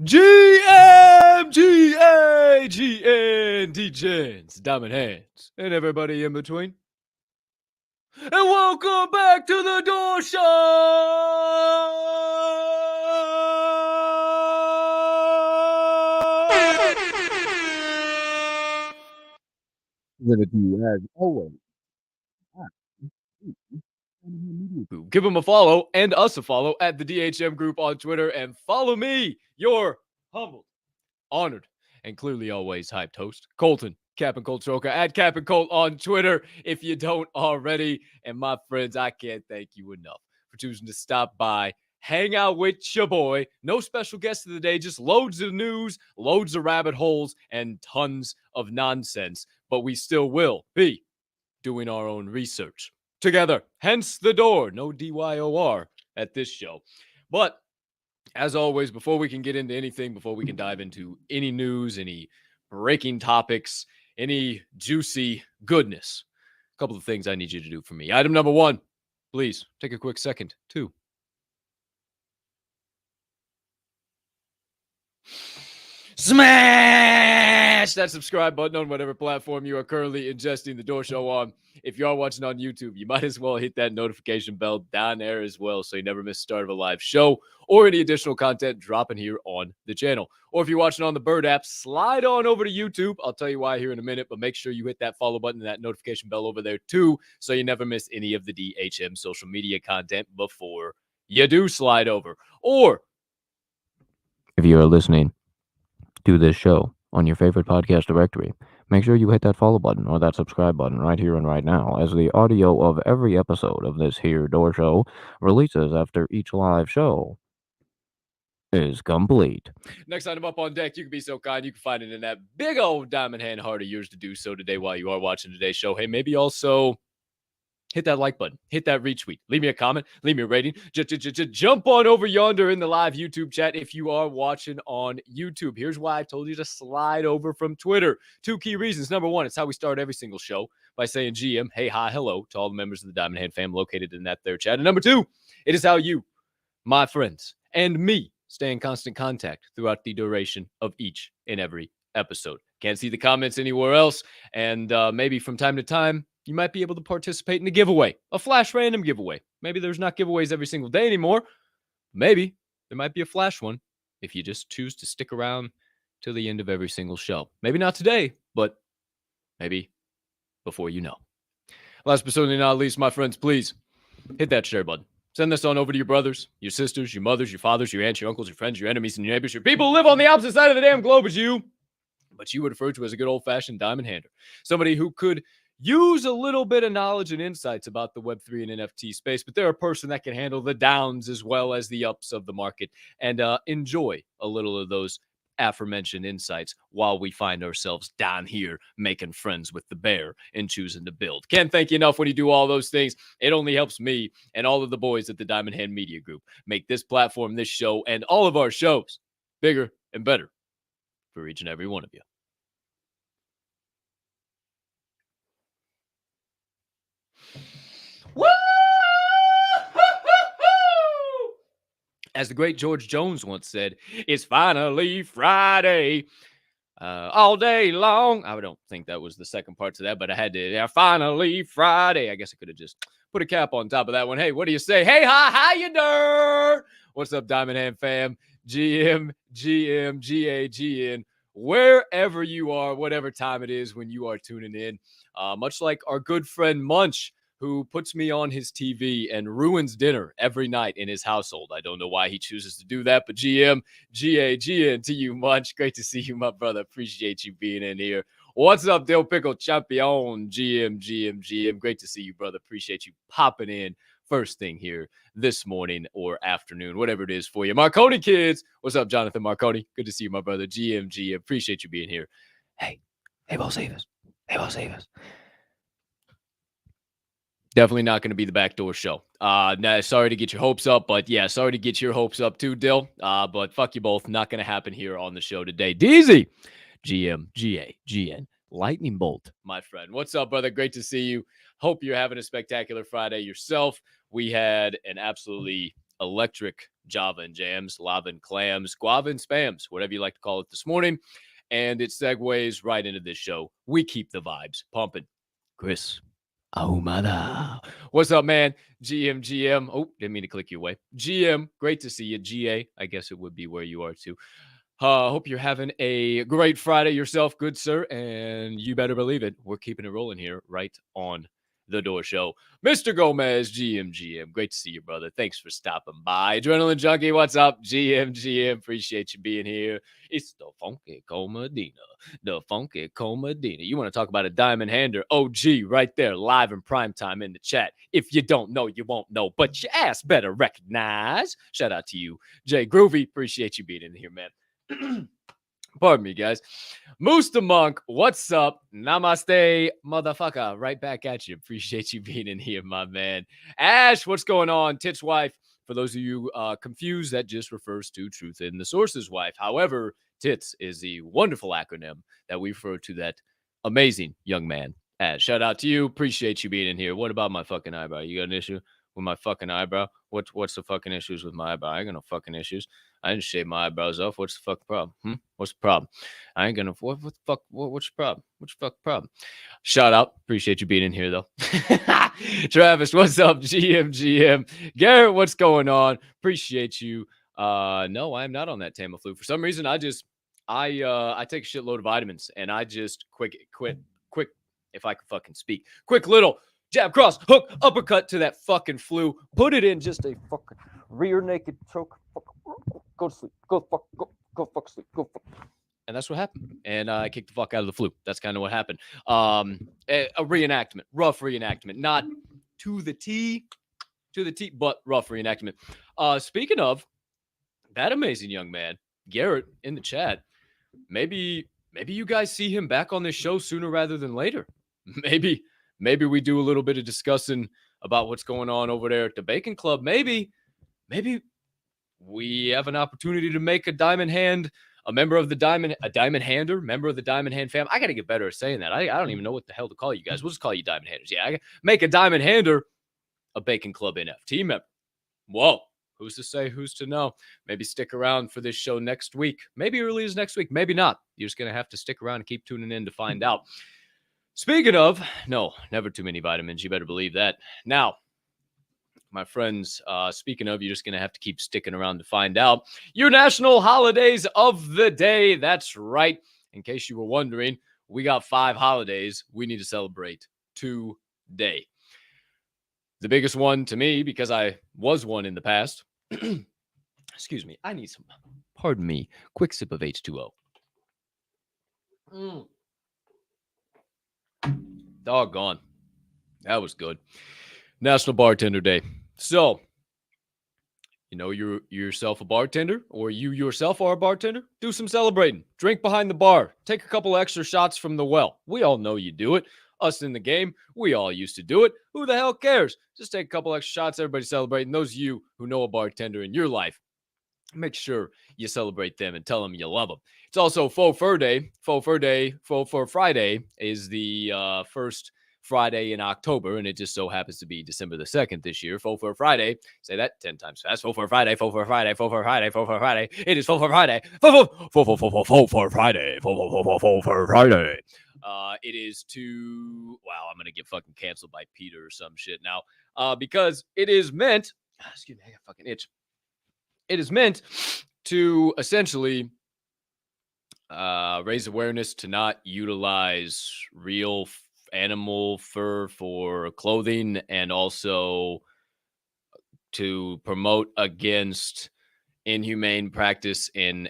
GA GN Degens, Diamond Hands, and everybody in between. And welcome back to the Door Show! We're gonna do as always. Give them a follow and us a follow at the DHM group on Twitter, and follow me, your humbled, honored, and clearly always hyped host, Colton, Cap and Colt Troca, at Cap and Colt on Twitter if you don't already. And my friends, I can't thank you enough for choosing to stop by, hang out with your boy. No special guest of the day, just loads of news, loads of rabbit holes, and tons of nonsense. But we still will be doing our own research together. Hence the door. No DYOR at this show. But as always, before we can get into anything, before we can dive into any news, any breaking topics, any juicy goodness, a couple of things I need you to do for me. Item number one, please take a quick second to smash that subscribe button on whatever platform you are currently ingesting the Door Show on. If you are watching on YouTube, you might as well hit that notification bell down there as well so you never miss the start of a live show or any additional content dropping here on the channel. Or if you're watching on the Bird app, slide on over to YouTube. I'll tell you why here in a minute, but make sure you hit that follow button and that notification bell over there too so you never miss any of the DHM social media content before you do slide over. Or If you are listening to this show on your favorite podcast directory, make sure you hit that follow button or that subscribe button right here and right now, as the audio of every episode of this here Door Show releases after each live show is complete. next item up on deck, you can be so kind, you can find it in that big old diamond hand heart of yours to do so today while you are watching today's show. Hey, maybe also hit that like button, hit that retweet, leave me a comment, leave me a rating. Jump on over yonder in the live YouTube chat if you are watching on YouTube. Here's why I told you to slide over from Twitter. Two key reasons. Number one, it's how we start every single show by saying GM, hey, hi, hello to all the members of the Diamond Hand fam located in that there chat. And number two, it is how you, my friends, and me stay in constant contact throughout the duration of each and every episode. Can't see the comments anywhere else. And maybe from time to time, you might be able to participate in a giveaway, a flash random giveaway. Maybe there's not giveaways every single day anymore. Maybe there might be a flash one if you just choose to stick around till the end of every single show. Maybe not today, but maybe before you know. Last but certainly not least, my friends, please hit that share button. Send this on over to your brothers, your sisters, your mothers, your fathers, your aunts, your uncles, your friends, your enemies, and your neighbors, your people who live on the opposite side of the damn globe as you, but you would refer to as a good old-fashioned diamond hander. Somebody who could use a little bit of knowledge and insights about the Web3 and NFT space, but they're a person that can handle the downs as well as the ups of the market and enjoy a little of those aforementioned insights while we find ourselves down here making friends with the bear and choosing to build. Can't thank you enough when you do all those things. It only helps me and all of the boys at the Diamond Hand Media Group make this platform, this show, and all of our shows bigger and better for each and every one of you. Woo! As the great George Jones once said, it's finally Friday. All day long. I don't think that was the second part to that, but I had to. Yeah, finally Friday. I guess I could have just put a cap on top of that one. Hey, what do you say? Hey, hi, how you doing? What's up, Diamond Hand fam? GM, GM, GA, GN. Wherever you are, whatever time it is when you are tuning in. Much like our good friend Munch, who puts me on his TV and ruins dinner every night in his household. I don't know why he chooses to do that, but GM, GA, GN to you, Munch. Great to see you, my brother. Appreciate you being in here. What's up, Dill Pickle Champion? GM. Great to see you, brother. Appreciate you popping in first thing here this morning or afternoon, whatever it is for you. Marconi kids. What's up, Jonathan Marconi? Good to see you, my brother. GM. Appreciate you being here. Hey, Boss Avis. Definitely not going to be the backdoor show. Sorry to get your hopes up, but yeah, sorry to get your hopes up too, Dill. But fuck you both. Not going to happen here on the show today. DZ, GM, GA, GN, Lightning Bolt, my friend. What's up, brother? Great to see you. Hope you're having a spectacular Friday yourself. We had an absolutely electric Java and jams, lava and clams, guava and spams, whatever you like to call it this morning. And it segues right into this show. We keep the vibes pumping. Chris. Ahumada. What's up, man? GM. Oh, didn't mean to click you away. GM, great to see you. GA, I guess it would be where you are too. Hope you're having a great Friday yourself, good sir. And you better believe it. We're keeping it rolling here right on the Door Show. Mr. Gomez, GM. Great to see you, brother. Thanks for stopping by. Adrenaline Junkie, what's up? GM. Appreciate you being here. It's the Funky Comedina. The Funky Comedina. You want to talk about a diamond hander? OG right there, live in prime time in the chat. If you don't know, you won't know, but your ass better recognize. Shout out to you, Jay Groovy. Appreciate you being in here, man. Pardon me, guys. Moose the Monk, what's up? Namaste, motherfucker. Right back at you. Appreciate you being in here, my man. Ash, what's going on? Tit's wife. For those of you confused, that just refers to Truth in the Source's wife. However, Tits is the wonderful acronym that we refer to that amazing young man. Ash, shout out to you. Appreciate you being in here. What about my fucking eyebrow? You got an issue with my fucking eyebrow? What's the fucking issues with my eyebrow? I ain't got no fucking issues. I didn't shave my eyebrows off. What's the fuck problem? What's the problem? I ain't gonna. What the fuck? What's the problem? What's the fuck problem? Shout out. Appreciate you being in here though. Travis, what's up? GM. Garrett, what's going on? Appreciate you. No, I am not on that Tamiflu. For some reason, I take a shitload of vitamins and I just quick. If I can fucking speak, quick little jab, cross, hook, uppercut to that fucking flu. Put it in just a fucking rear naked choke. Go to sleep. Go fuck sleep. Go fuck. And that's what happened. And I kicked the fuck out of the flu. That's kind of what happened. A reenactment, rough reenactment, not to the T, but rough reenactment. Speaking of that amazing young man, Garrett in the chat, maybe you guys see him back on this show sooner rather than later. Maybe we do a little bit of discussing about what's going on over there at the Bacon Club. Maybe we have an opportunity to make a diamond hand, a diamond hander, member of the Diamond Hand fam. I got to get better at saying that. I don't even know what the hell to call you guys. We'll just call you diamond handers. Yeah, make a diamond hander, a Bacon Club NFT member. Whoa. Who's to say? Who's to know? Maybe stick around for this show next week. Maybe early as next week. Maybe not. You're just going to have to stick around and keep tuning in to find out. Speaking of, no, never too many vitamins. You better believe that. Now, my friends, speaking of, you're just going to have to keep sticking around to find out your national holidays of the day. That's right. In case you were wondering, we got 5 holidays we need to celebrate today. The biggest one to me, because I was one in the past. Excuse me. I need some, pardon me, quick sip of H2O. Doggone. That was good. National Bartender Day. So, you know, you're yourself a bartender, or you yourself are a bartender, do some celebrating. Drink behind the bar. Take a couple extra shots from the well. We all know you do it. Us in the game, we all used to do it. Who the hell cares? Just take a couple extra shots. Everybody celebrating. Those of you who know a bartender in your life, make sure you celebrate them and tell them you love them. It's also Faux Fur Day. Faux Fur Friday is the first Friday in October, and it just so happens to be December the 2nd this year. Faux Fur Friday. Say that 10 times fast. Faux Fur Friday. Faux Fur Friday. Faux Fur Friday. Faux Fur Friday. It is Faux Fur Friday. Faux Fur Friday. Faux Fur Friday. It is to, wow, I'm going to get fucking canceled by Peter or some shit now, because it is meant, excuse me, I got fucking itch. It is meant to essentially raise awareness to not utilize real animal fur for clothing, and also to promote against inhumane practice in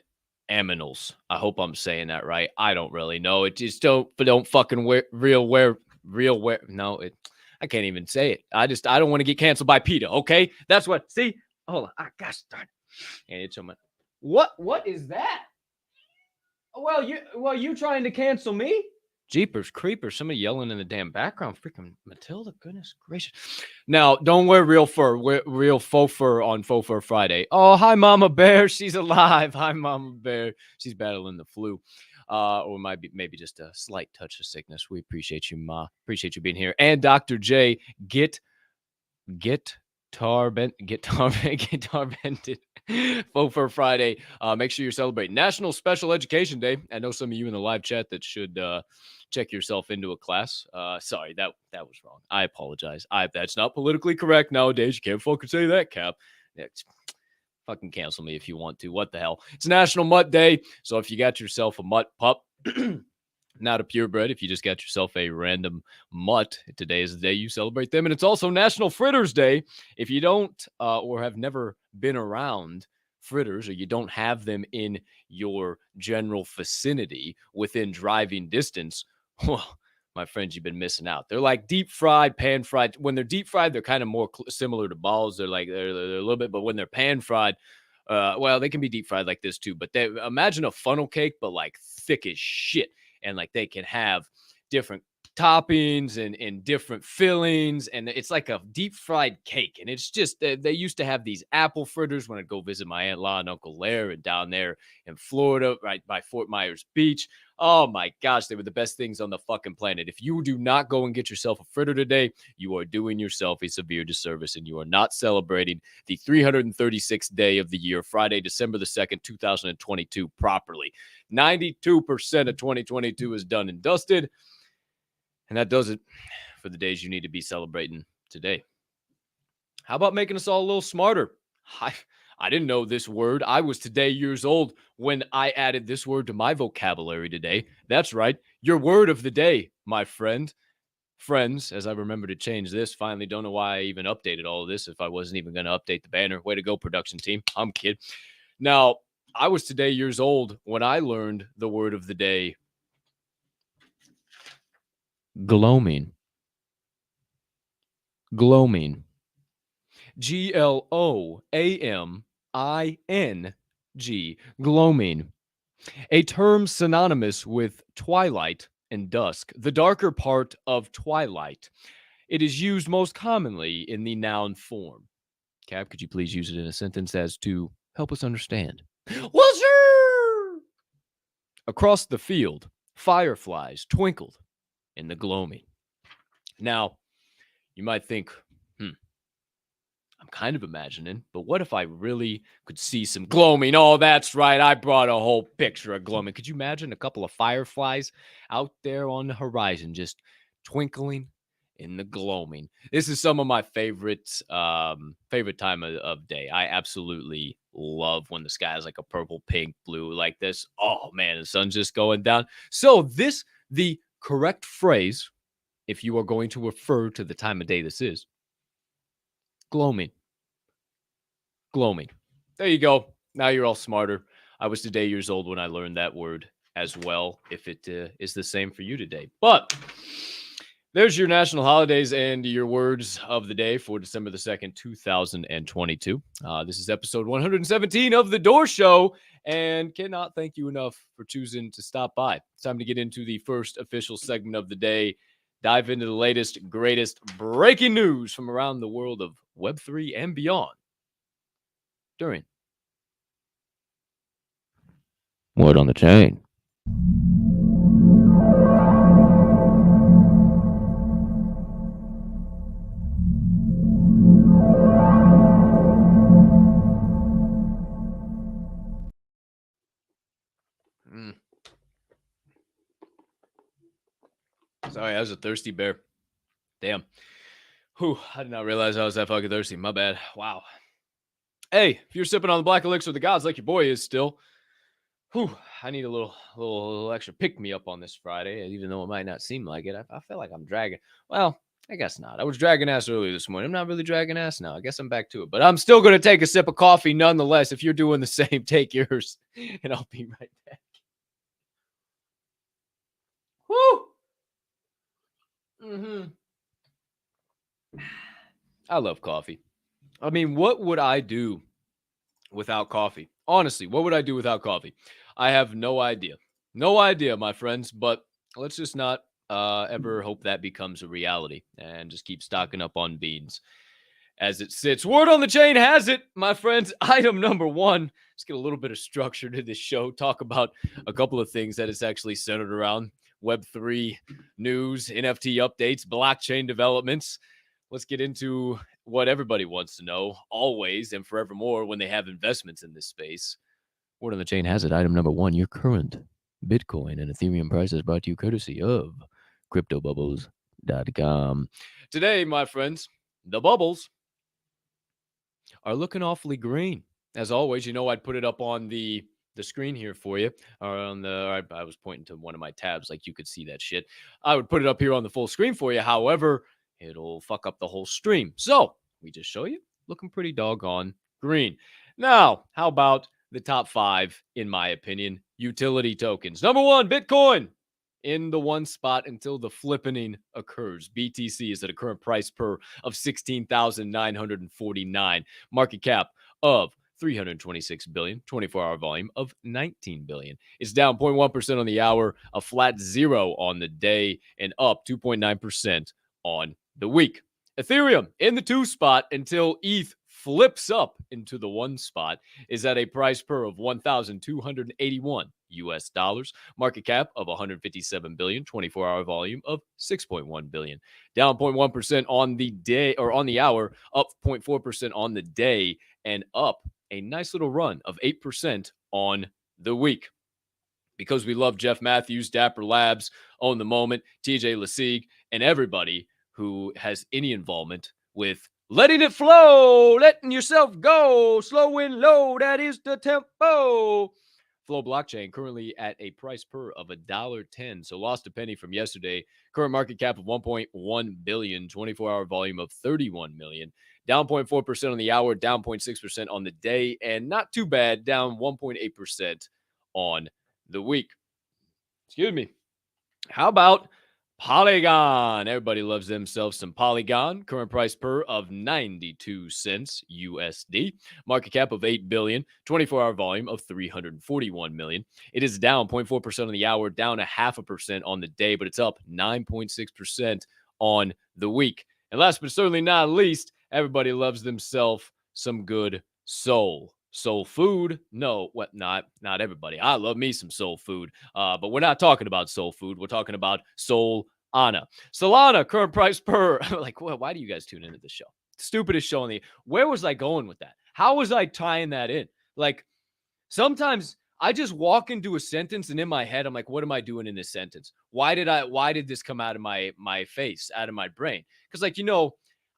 aminals. I hope I'm saying that right. I don't really know. It just don't fucking wear. No, I can't even say it. I don't want to get canceled by PETA. Okay, that's what. See, hold on. Gosh darn it. And it's on what is that? Well, you trying to cancel me? Jeepers creepers, somebody yelling in the damn background. Freaking Matilda, goodness gracious. Now, don't wear real fur. Wear real faux fur on Faux Fur Friday. Oh, hi, Mama Bear. She's alive. Hi, Mama Bear. She's battling the flu. Or might be maybe just a slight touch of sickness. We appreciate you, Ma. Appreciate you being here. And Dr. J, get Guitar Vented Vote for Friday. Make sure you're celebrating National Special Education Day. I know some of you in the live chat that should check yourself into a class. Sorry, that was wrong. I apologize. That's not politically correct nowadays. You can't fucking say that, Cap. Fucking cancel me if you want to. What the hell? It's National Mutt Day. So if you got yourself a mutt pup, not a purebred, if you just got yourself a random mutt, today is the day you celebrate them. And it's also National Fritters Day. If you don't or have never been around fritters, or you don't have them in your general vicinity within driving distance, well, my friends, you've been missing out. They're like deep fried, pan fried. When they're deep fried, they're kind of more similar to balls. They're a little bit, but when they're pan fried, well, they can be deep fried like this too. But imagine a funnel cake, but like thick as shit. And like they can have different toppings and different fillings, and it's like a deep fried cake. And it's just they used to have these apple fritters when I'd go visit my Aunt La and Uncle Lair and down there in Florida, right by Fort Myers Beach. Oh my gosh, they were the best things on the fucking planet. If you do not go and get yourself a fritter today, you are doing yourself a severe disservice, and you are not celebrating the 336th day of the year, Friday, December the 2nd, 2022 properly. 92% of 2022 is done and dusted. And that does it for the days you need to be celebrating today. How about making us all a little smarter? I didn't know this word. I was today years old when I added this word to my vocabulary today. That's right. Your word of the day, my friends, as I remember to change this. Finally, don't know why I even updated all of this if I wasn't even going to update the banner. Way to go, production team. I'm kid. Now, I was today years old when I learned the word of the day. Gloaming. Gloaming. Gloaming. Gloaming. A term synonymous with twilight and dusk, the darker part of twilight. It is used most commonly in the noun form. Cap, could you please use it in a sentence as to help us understand? Well, sure. Across the field, fireflies twinkled in the gloaming. Now, you might think, I'm kind of imagining, but what if I really could see some gloaming? Oh, that's right. I brought a whole picture of gloaming. Could you imagine a couple of fireflies out there on the horizon just twinkling in the gloaming? This is some of my favorite time of day. I absolutely love when the sky is like a purple, pink, blue like this. Oh, man, the sun's just going down. So the correct phrase, if you are going to refer to the time of day this is, gloaming. Gloaming. There you go. Now you're all smarter. I was today years old when I learned that word as well, if it is the same for you today. But there's your national holidays and your words of the day for December the 2nd, 2022. This is episode 117 of The Door Show, and cannot thank you enough for choosing to stop by. It's time to get into the first official segment of the day. Dive into the latest, greatest breaking news from around the world of Web3 and beyond. During Word on the chain. Sorry, I was a thirsty bear. Damn. Whew, I did not realize I was that fucking thirsty. My bad. Wow. Hey, if you're sipping on the black elixir of the gods like your boy is still, I need a little extra pick-me-up on this Friday, even though it might not seem like it. I feel like I'm dragging. Well, I guess not. I was dragging ass earlier this morning. I'm not really dragging ass now. I guess I'm back to it. But I'm still going to take a sip of coffee nonetheless. If you're doing the same, take yours, and I'll be right back. Woo! I love coffee. I mean, what would I do without coffee? Honestly, what would I do without coffee? I have no idea. No idea, my friends, but let's just not ever hope that becomes a reality and just keep stocking up on beans as it sits. Word on the chain has it, my friends. Item number one. Let's get a little bit of structure to this show. Talk about a couple of things that it's actually centered around. Web3 news, NFT updates, blockchain developments. Let's get into what everybody wants to know always and forevermore when they have investments in this space. Word on the chain has it. Item number 1, your current Bitcoin and Ethereum prices brought to you courtesy of CryptoBubbles.com. Today, my friends, the bubbles are looking awfully green. As always, I'd put it up on the screen here for you, or on the. I was pointing to one of my tabs, like you could see that shit. I would put it up here on the full screen for you. However, it'll fuck up the whole stream. So we just show you looking pretty doggone green. Now, how about the top 5, in my opinion, utility tokens? Number 1, Bitcoin. In the one spot until the flippening occurs. BTC is at a current price per of 16,949. Market cap of 326 billion, 24-hour volume of 19 billion. It's down 0.1% on the hour, a flat 0 on the day, and up 2.9% on the week. Ethereum in the 2 spot until ETH flips up into the 1 spot is at a price per of 1,281 US dollars, market cap of 157 billion, 24-hour volume of 6.1 billion. Down 0.1% on the day, or on the hour, up 0.4% on the day, and up a nice little run of 8% on the week. Because we love Jeff Matthews, Dapper Labs, Own the Moment, TJ Lasigue, and everybody who has any involvement with letting it flow, letting yourself go, slow and low, that is the tempo. Flow blockchain currently at a price per of $1.10, so lost a penny from yesterday. Current market cap of 1.1 billion, 24-hour volume of 31 million. Down 0.4% on the hour, down 0.6% on the day, and not too bad, down 1.8% on the week. Excuse me. How about Polygon? Everybody loves themselves some Polygon. Current price per of 92 cents USD. Market cap of 8 billion. 24-hour volume of 341 million. It is down 0.4% on the hour, down 0.5% on the day, but it's up 9.6% on the week. And last but certainly not least, everybody loves themselves some good soul. Soul food? No, what? Not everybody. I love me some soul food, but we're not talking about soul food. We're talking about Solana. Solana, current price per. Like, well, why do you guys tune into this show? Stupidest show on the. Where was I going with that? How was I tying that in? Like, sometimes I just walk into a sentence and in my head, I'm like, what am I doing in this sentence? Why did this come out of my face, out of my brain? Because, like,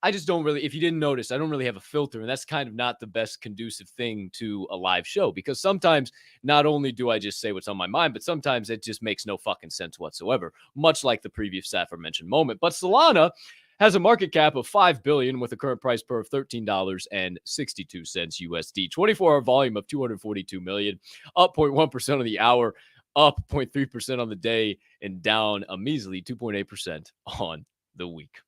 I just don't really, if you didn't notice, I don't really have a filter. And that's kind of not the best conducive thing to a live show, because sometimes not only do I just say what's on my mind, but sometimes it just makes no fucking sense whatsoever, much like the previous aforementioned moment. But Solana has a market cap of 5 billion with a current price per of $13.62 USD, 24-hour volume of 242 million, up 0.1% on the hour, up 0.3% on the day, and down a measly 2.8% on the week.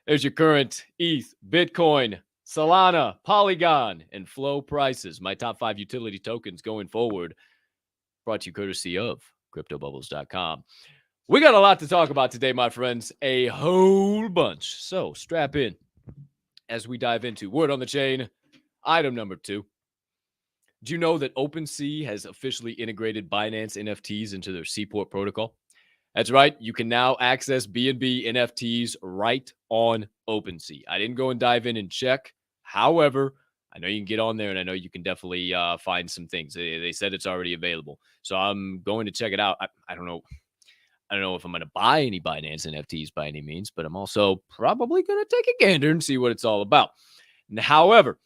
There's your current ETH, Bitcoin, Solana, Polygon, and Flow prices. My top 5 utility tokens going forward, brought to you courtesy of CryptoBubbles.com. We got a lot to talk about today, my friends. A whole bunch. So strap in as we dive into word on the chain. Item number 2. Do you know that OpenSea has officially integrated Binance NFTs into their Seaport protocol? That's right. You can now access BNB NFTs right on OpenSea. I didn't go and dive in and check. However, I know you can get on there, and I know you can definitely find some things. They said it's already available. So I'm going to check it out. I don't know. I don't know if I'm going to buy any Binance NFTs by any means, but I'm also probably going to take a gander and see what it's all about. However,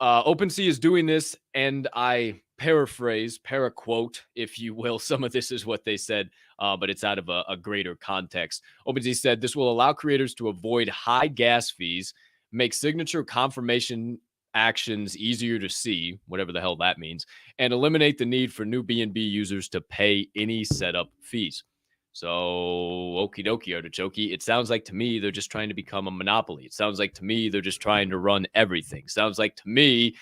OpenSea is doing this, and I paraquote, if you will. Some of this is what they said, but it's out of a greater context. OpenSea said this will allow creators to avoid high gas fees, make signature confirmation actions easier to see, whatever the hell that means, and eliminate the need for new BNB users to pay any setup fees. So, okie dokie, artichoke. It sounds like to me they're just trying to become a monopoly. It sounds like to me they're just trying to run everything. Sounds like to me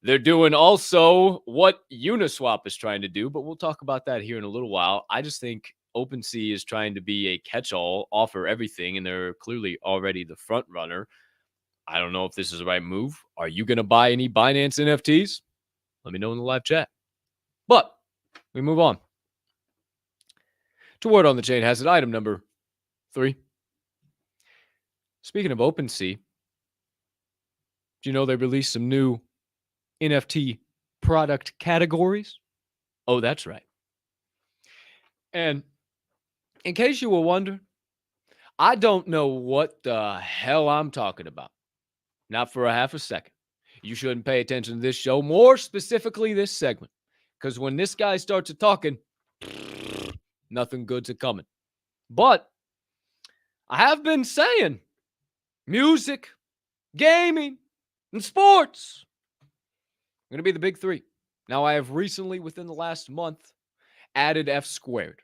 they're doing also what Uniswap is trying to do, but we'll talk about that here in a little while. I just think OpenSea is trying to be a catch-all, offer everything, and they're clearly already the front runner. I don't know if this is the right move. Are you going to buy any Binance NFTs? Let me know in the live chat. But we move on to word on the chain has it. Item number 3. Speaking of OpenSea, Do you know they released some new NFT product categories? Oh, that's right. And in case you were wondering, I don't know what the hell I'm talking about. Not for a half a second. You shouldn't pay attention to this show, more specifically this segment, because when this guy starts talking, nothing good's a coming. But I have been saying music, gaming, and sports are going to be the big three. Now, I have recently, within the last month, added F squared,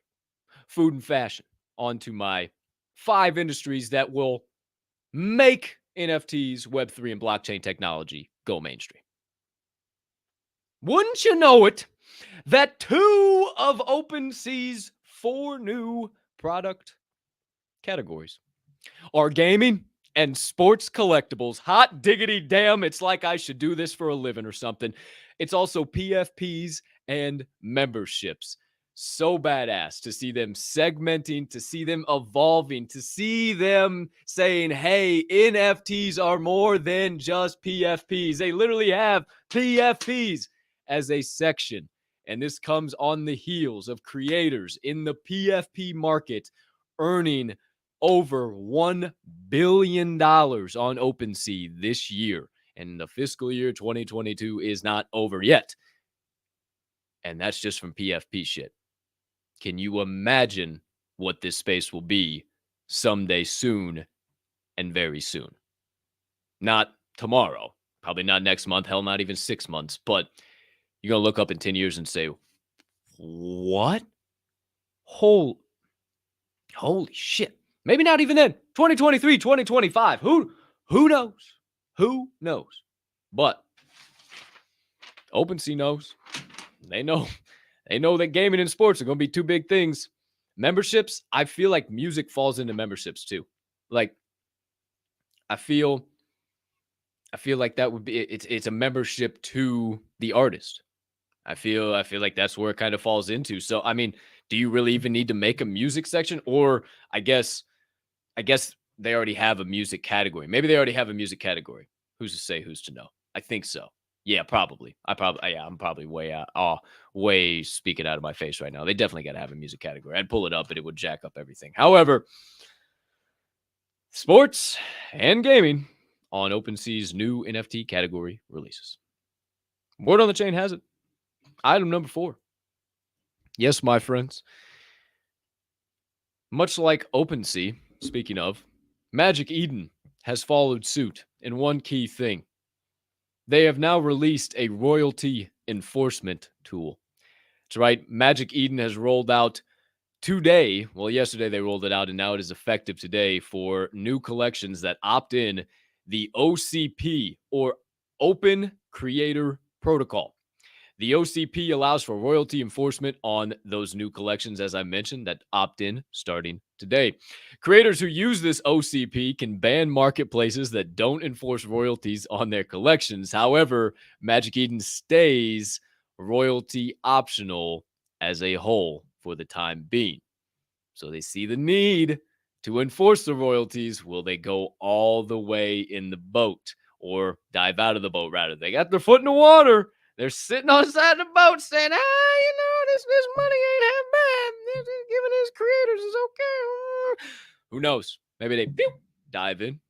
food and fashion, onto my 5 industries that will make NFTs, Web3, and blockchain technology go mainstream. Wouldn't you know it, that 2 of OpenSea's 4 new product categories are gaming and sports collectibles. Hot diggity damn, it's like I should do this for a living or something. It's also PFPs and memberships. So badass to see them segmenting, to see them evolving, to see them saying, hey, NFTs are more than just PFPs. They literally have PFPs as a section. And this comes on the heels of creators in the PFP market earning over $1 billion on OpenSea this year. And the fiscal year 2022 is not over yet. And that's just from PFP shit. Can you imagine what this space will be someday soon and very soon? Not tomorrow, probably not next month, hell, not even 6 months, but you're going to look up in 10 years and say, what? Holy shit. Maybe not even then. 2023, 2025. Who knows? Who knows? But OpenSea knows. They know. They know that gaming and sports are going to be 2 big things. Memberships, I feel like music falls into memberships too. Like, I feel like that would be it's a membership to the artist. I feel like that's where it kind of falls into. So, I mean, do you really even need to make a music section? Or I guess they already have a music category. Maybe they already have a music category. Who's to say, who's to know? I think so. Yeah, probably. I'm probably way speaking out of my face right now. They definitely got to have a music category. I'd pull it up, but it would jack up everything. However, sports and gaming on OpenSea's new NFT category releases. Word on the chain has it. Item number 4. Yes, my friends. Much like OpenSea, speaking of, Magic Eden has followed suit in one key thing. They have now released a royalty enforcement tool. That's right. Magic Eden has rolled out today. Well, yesterday they rolled it out, and now it is effective today for new collections that opt in the OCP, or Open Creator Protocol. The OCP allows for royalty enforcement on those new collections, as I mentioned, that opt in starting today. Creators who use this OCP can ban marketplaces that don't enforce royalties on their collections. However, Magic Eden stays royalty optional as a whole for the time being. So they see the need to enforce the royalties. Will they go all the way in the boat, or dive out of the boat rather? They got their foot in the water. They're sitting on the side of the boat saying, this money ain't half bad. Giving his creators is okay. Who knows? Maybe they dive in.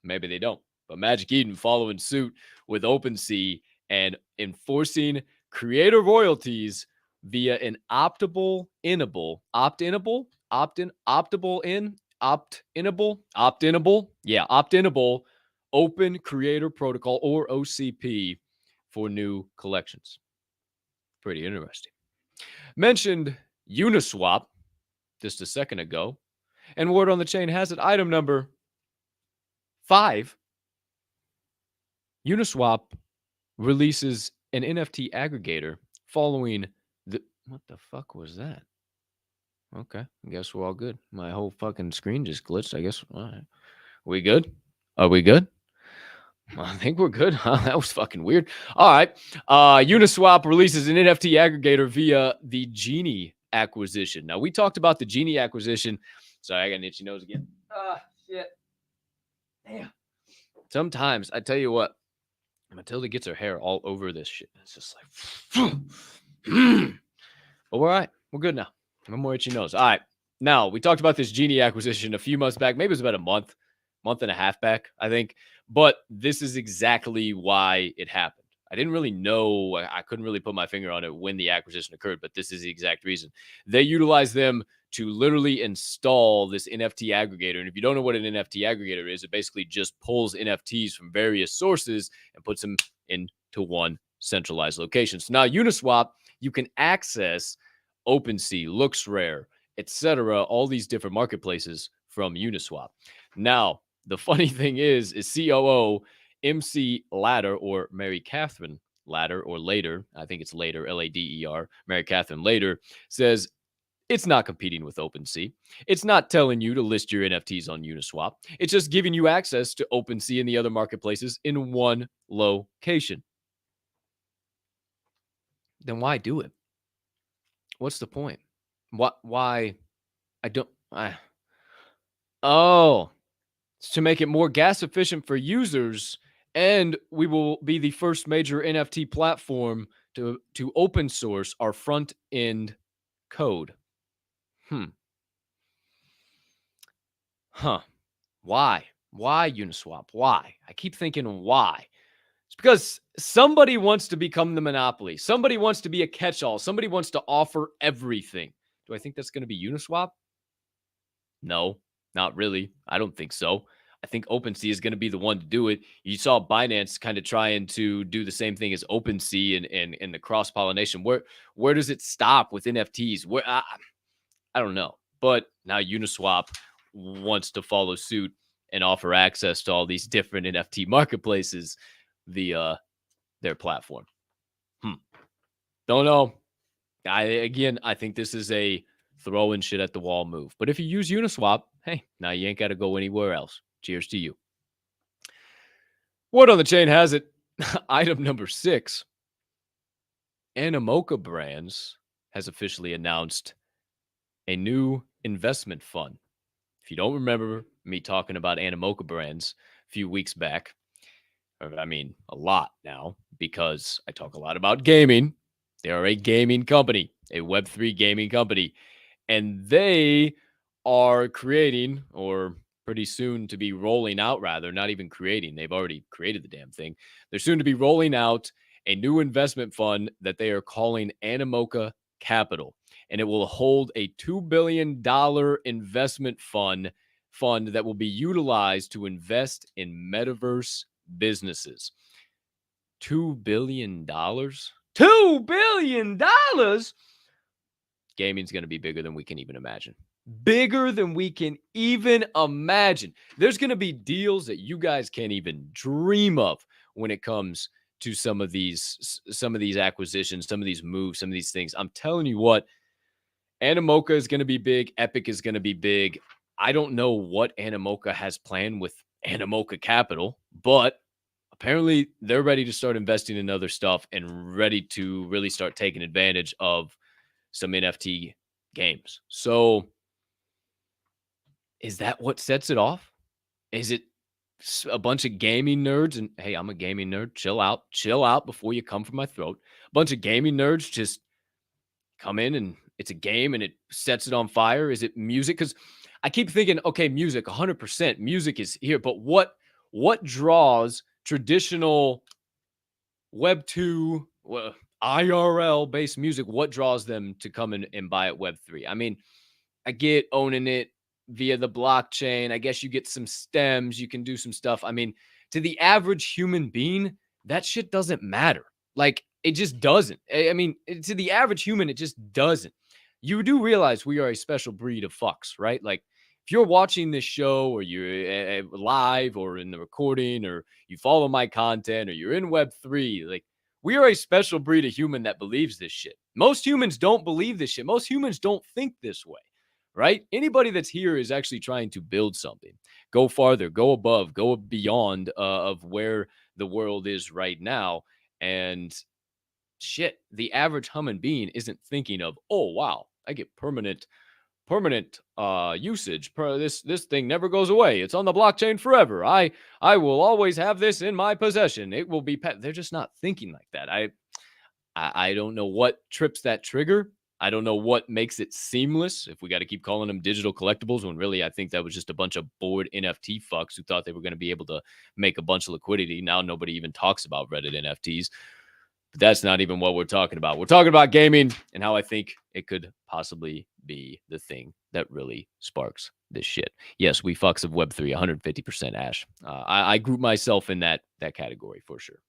Maybe they don't. But Magic Eden following suit with OpenSea and enforcing creator royalties via an optable Open Creator Protocol, or OCP, for new collections. Pretty interesting. Mentioned Uniswap just a second ago, and word on the chain has it, item number 5. Uniswap releases an NFT aggregator following the... What the fuck was that? Okay, I guess we're all good. My whole fucking screen just glitched. I guess. All right. We good? Are we good? I think we're good. That was fucking weird. All right. Uniswap releases an NFT aggregator via the Genie acquisition. Now, we talked about the Genie acquisition. Sorry, I got an itchy nose again. Shit. Damn. Sometimes, I tell you what, Matilda gets her hair all over this shit. It's just like, but we're all right. We're good now. No more itchy nose. All right. Now, we talked about this Genie acquisition a few months back. Maybe it was about a month and a half back, I think. But this is exactly why it happened. I didn't really know. I couldn't really put my finger on it when the acquisition occurred, but this is the exact reason. They utilize them to literally install this NFT aggregator. And if you don't know what an NFT aggregator is, it basically just pulls NFTs from various sources and puts them into one centralized location. So now Uniswap, you can access OpenSea, LooksRare, etc., all these different marketplaces from Uniswap. Now, the funny thing is COO MC Ladder, or Mary Catherine Ladder, or Later, I think it's Later, Lader, Mary Catherine Later, says it's not competing with OpenSea. It's not telling you to list your NFTs on Uniswap. It's just giving you access to OpenSea and the other marketplaces in one location. Then why do it? What's the point? Why? Oh, it's to make it more gas efficient for users, and we will be the first major NFT platform to open source our front end code. Why? Why Uniswap? Why? I keep thinking why. It's because somebody wants to become the monopoly. Somebody wants to be a catch-all. Somebody wants to offer everything. Do I think that's going to be Uniswap? No, not really. I don't think so. I think OpenSea is going to be the one to do it. You saw Binance kind of trying to do the same thing as OpenSea and the cross-pollination. Where does it stop with NFTs? Where I don't know. But now Uniswap wants to follow suit and offer access to all these different NFT marketplaces via their platform. Don't know. I think this is a throwing shit at the wall move. But if you use Uniswap, hey, now you ain't got to go anywhere else. Cheers to you. Word on the chain has it. Item number 6. Animoca Brands has officially announced a new investment fund. If you don't remember me talking about Animoca Brands a few weeks back, I mean, a lot now, because I talk a lot about gaming. They are a gaming company, a Web3 gaming company, and they are creating, or pretty soon to be rolling out, rather, not even creating, they've already created the damn thing. They're soon to be rolling out a new investment fund that they are calling Animoca Capital, and it will hold a $2 billion investment fund that will be utilized to invest in metaverse businesses. $2 billion? $2 billion? Gaming's going to be bigger than we can even imagine. Bigger than we can even imagine. There's going to be deals that you guys can't even dream of when it comes to some of these acquisitions, some of these moves, some of these things. I'm telling you what, Animoca is going to be big. Epic is going to be big. I don't know what Animoca has planned with Animoca Capital, but apparently they're ready to start investing in other stuff and ready to really start taking advantage of some NFT games. So is that what sets it off? Is it a bunch of gaming nerds? And hey, I'm a gaming nerd. Chill out before you come for my throat. A bunch of gaming nerds just come in and it's a game and it sets it on fire. Is it music? Because I keep thinking, okay, music, 100%. Music is here, but what draws traditional Web 2, IRL based music? What draws them to come in and buy it Web 3? I mean, I get owning it via the blockchain. I guess you get some stems. You can do some stuff. I mean, to the average human being, that shit doesn't matter. Like, it just doesn't. I mean, to the average human, it just doesn't. You do realize we are a special breed of fucks, right? Like, if you're watching this show or you're live or in the recording or you follow my content or you're in Web3, like, we are a special breed of human that believes this shit. Most humans don't believe this shit. Most humans don't think this way, right? Anybody that's here is actually trying to build something, go farther, go above, go beyond of where the world is right now. And shit, the average human being isn't thinking of, oh, wow, I get permanent permanent usage. This thing never goes away. It's on the blockchain forever. I will always have this in my possession. It will be they're just not thinking like that. I don't know what trips that trigger. I don't know what makes it seamless, if we got to keep calling them digital collectibles, when really I think that was just a bunch of bored NFT fucks who thought they were going to be able to make a bunch of liquidity. Now nobody even talks about Reddit NFTs. But that's not even what we're talking about. We're talking about gaming and how I think it could possibly be the thing that really sparks this shit. Yes, we fucks of Web3, 150% Ash. I group myself in that category for sure.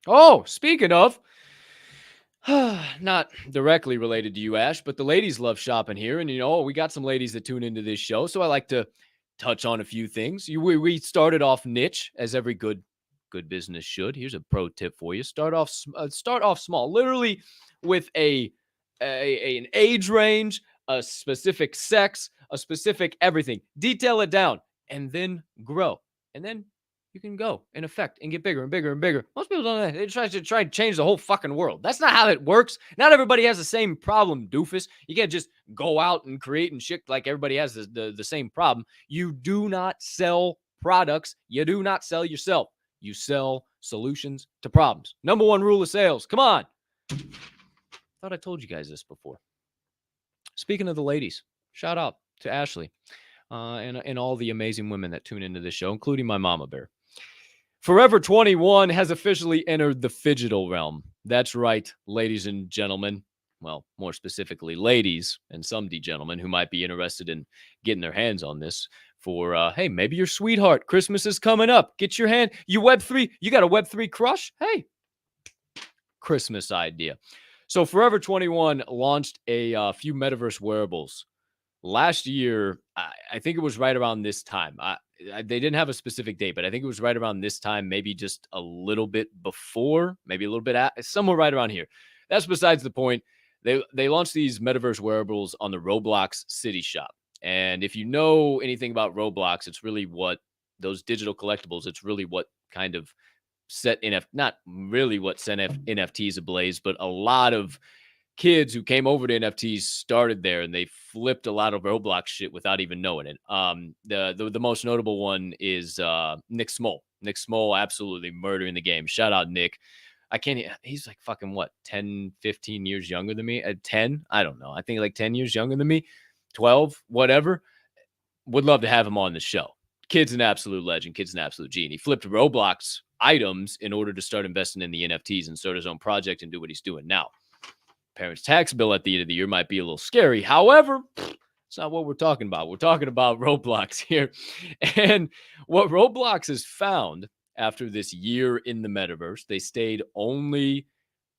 Oh, speaking of, not directly related to you, Ash, but the ladies love shopping here. And, we got some ladies that tune into this show. So I like to touch on a few things. We started off niche, as every good business should. Here's a pro tip for you. Start off small, literally with an age range, a specific sex, a specific everything. Detail it down and then grow. And then you can go in effect and get bigger and bigger and bigger. Most people don't know that. They try to change the whole fucking world. That's not how it works. Not everybody has the same problem, doofus. You can't just go out and create and shit like everybody has the same problem. You do not sell products. You do not sell yourself. You sell solutions to problems. Number one rule of sales. Come on. Thought I told you guys this before. Speaking of the ladies, shout out to Ashley and all the amazing women that tune into this show, including my mama bear. Forever 21 has officially entered the phygital realm. That's right, ladies and gentlemen. Well, more specifically, ladies and some gentlemen who might be interested in getting their hands on this for, hey, maybe your sweetheart. Christmas is coming up. Get your hand. You Web3. You got a Web3 crush? Hey, Christmas idea. So Forever 21 launched a few metaverse wearables last year. I think it was right around this time. They didn't have a specific date, but I think it was right around this time, maybe just a little bit before, maybe a little bit somewhere right around here. That's besides the point. They launched these metaverse wearables on the Roblox City Shop. And if you know anything about Roblox, it's really what those digital collectibles, it's really what kind of not really what set NFTs ablaze, but a lot of kids who came over to NFTs started there, and they flipped a lot of Roblox shit without even knowing it. The most notable one is Nick Smol. Nick Smol absolutely murdering the game. Shout out Nick. He's like fucking what, 10, 15 years younger than me? At 10? I don't know. I think like 10 years younger than me, 12, whatever. Would love to have him on the show. Kid's an absolute legend. Kid's an absolute genie. He flipped Roblox items in order to start investing in the NFTs and start his own project and do what he's doing now. Parents' tax bill at the end of the year might be a little scary. However, it's not what we're talking about. We're talking about Roblox here. And what Roblox has found after this year in the metaverse, they stayed only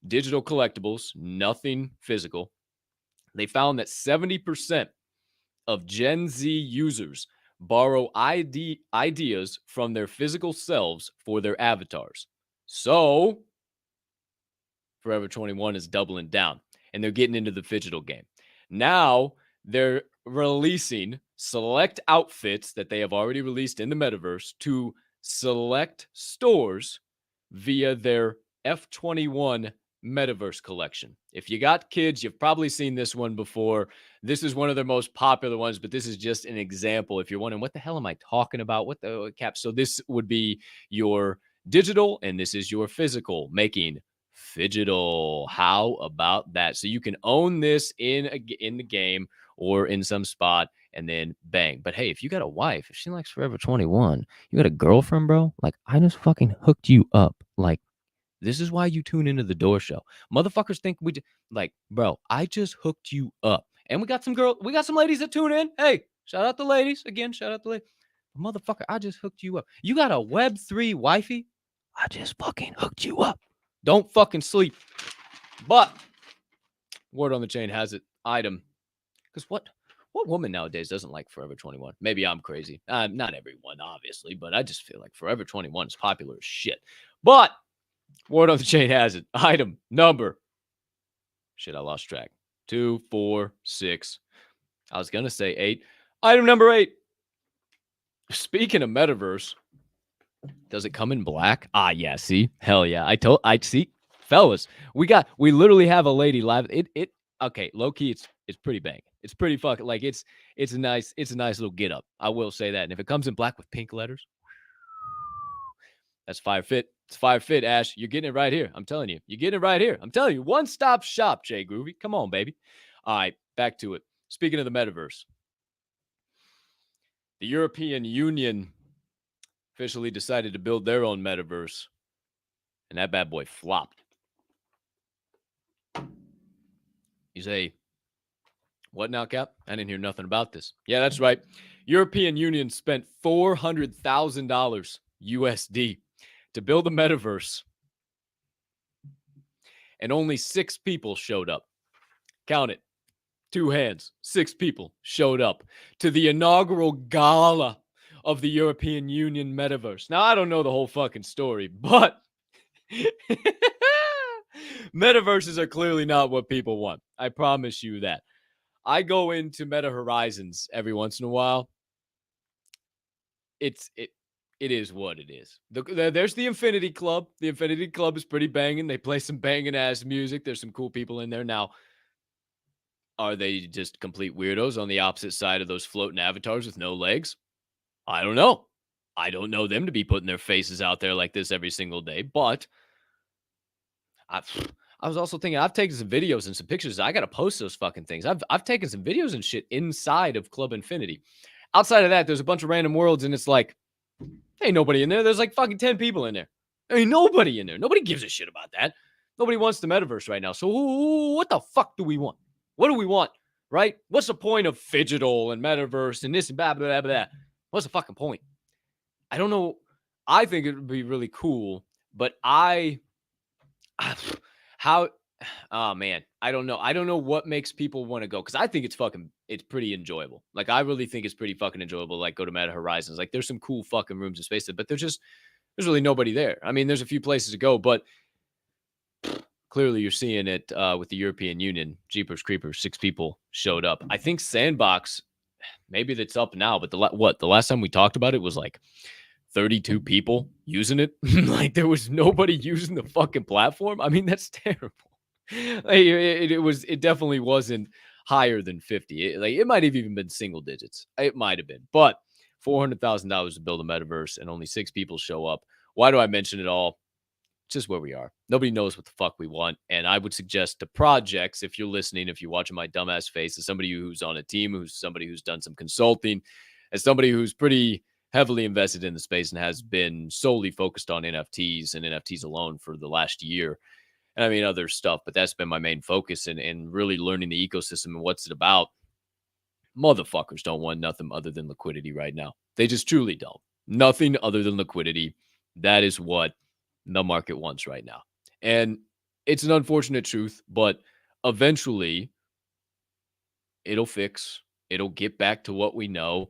digital collectibles, nothing physical. They found that 70% of Gen Z users borrow ideas from their physical selves for their avatars. So Forever 21 is doubling down, and they're getting into the phygital game. Now they're releasing select outfits that they have already released in the metaverse to select stores via their F21 metaverse collection. If you got kids, you've probably seen this one before. This is one of their most popular ones, but this is just an example. If you're wondering, what the hell am I talking about? What the cap? So this would be your digital, and this is your physical, making phygital. How about that? So you can own this in the game or in some spot, and then bang. But hey, if you got a wife, if she likes Forever 21, you got a girlfriend, bro, like, I just fucking hooked you up. Like, this is why you tune into the Door Show. Motherfuckers think bro, I just hooked you up. And we got some ladies that tune in. Hey, shout out the ladies. Again, shout out the ladies. Motherfucker, I just hooked you up. You got a Web3 wifey? I just fucking hooked you up. Don't fucking sleep. But word on the chain has it, item. Because what woman nowadays doesn't like Forever 21? Maybe I'm crazy. Not everyone, obviously, but I just feel like Forever 21 is popular as shit. But word on the chain has it, item number. Shit, I lost track. 2, 4, 6. I was going to say 8. Item number 8. Speaking of metaverse, does it come in black? Ah, yeah, see? Hell yeah. I see. Fellas, we literally have a lady live. Okay, low key, It's pretty banging. It's pretty fucking like it's a nice little get up. I will say that. And if it comes in black with pink letters, that's fire fit. It's fire fit, Ash. You're getting it right here. I'm telling you. You're getting it right here. I'm telling you. One-stop shop, Jay Groovy. Come on, baby. All right, back to it. Speaking of the metaverse, the European Union officially decided to build their own metaverse, and that bad boy flopped. You say, what now, Cap? I didn't hear nothing about this. Yeah, that's right. European Union spent $400,000 USD to build a metaverse, and only 6 people showed up. Count it. 2 hands. 6 people showed up to the inaugural gala of the European Union metaverse. Now, I don't know the whole fucking story, but metaverses are clearly not what people want. I promise you that. I go into Meta Horizons every once in a while. It is what it is. There's the Infinity Club. The Infinity Club is pretty banging. They play some banging ass music. There's some cool people in there. Now, are they just complete weirdos on the opposite side of those floating avatars with no legs? I don't know. I don't know them to be putting their faces out there like this every single day. But I was also thinking, I've taken some videos and some pictures. I got to post those fucking things. I've taken some videos and shit inside of Club Infinity. Outside of that, there's a bunch of random worlds, and it's like, ain't nobody in there. There's like fucking 10 people in there. Ain't nobody in there. Nobody gives a shit about that. Nobody wants the metaverse right now. So what the fuck do we want? What do we want, right? What's the point of Phygital and metaverse and this and blah, blah, blah, blah? What's the fucking point? I don't know. I think it would be really cool, but oh man, I don't know. I don't know what makes people want to go, because I think it's pretty enjoyable. Like, I really think it's pretty fucking enjoyable. Like, go to Meta Horizons. Like, there's some cool fucking rooms and spaces, but there's really nobody there. I mean, there's a few places to go, but clearly you're seeing it with the European Union. Jeepers Creepers, 6 people showed up. I think Sandbox, maybe that's up now, but the last time we talked about it was like 32 people using it. Like, there was nobody using the fucking platform. I mean, that's terrible. Like, it definitely wasn't higher than 50. It might have even been single digits. It might have been, but $400,000 to build a metaverse and only 6 people show up. Why do I mention it all? It's just where we are. Nobody knows what the fuck we want. And I would suggest to projects, if you're listening, if you're watching my dumbass face, as somebody who's on a team, who's somebody who's done some consulting, as somebody who's pretty heavily invested in the space and has been solely focused on NFTs and NFTs alone for the last year. And I mean, other stuff, but that's been my main focus and really learning the ecosystem and what's it about. Motherfuckers don't want nothing other than liquidity right now. They just truly don't. Nothing other than liquidity. That is what the market wants right now. And it's an unfortunate truth, but eventually it'll fix. It'll get back to what we know.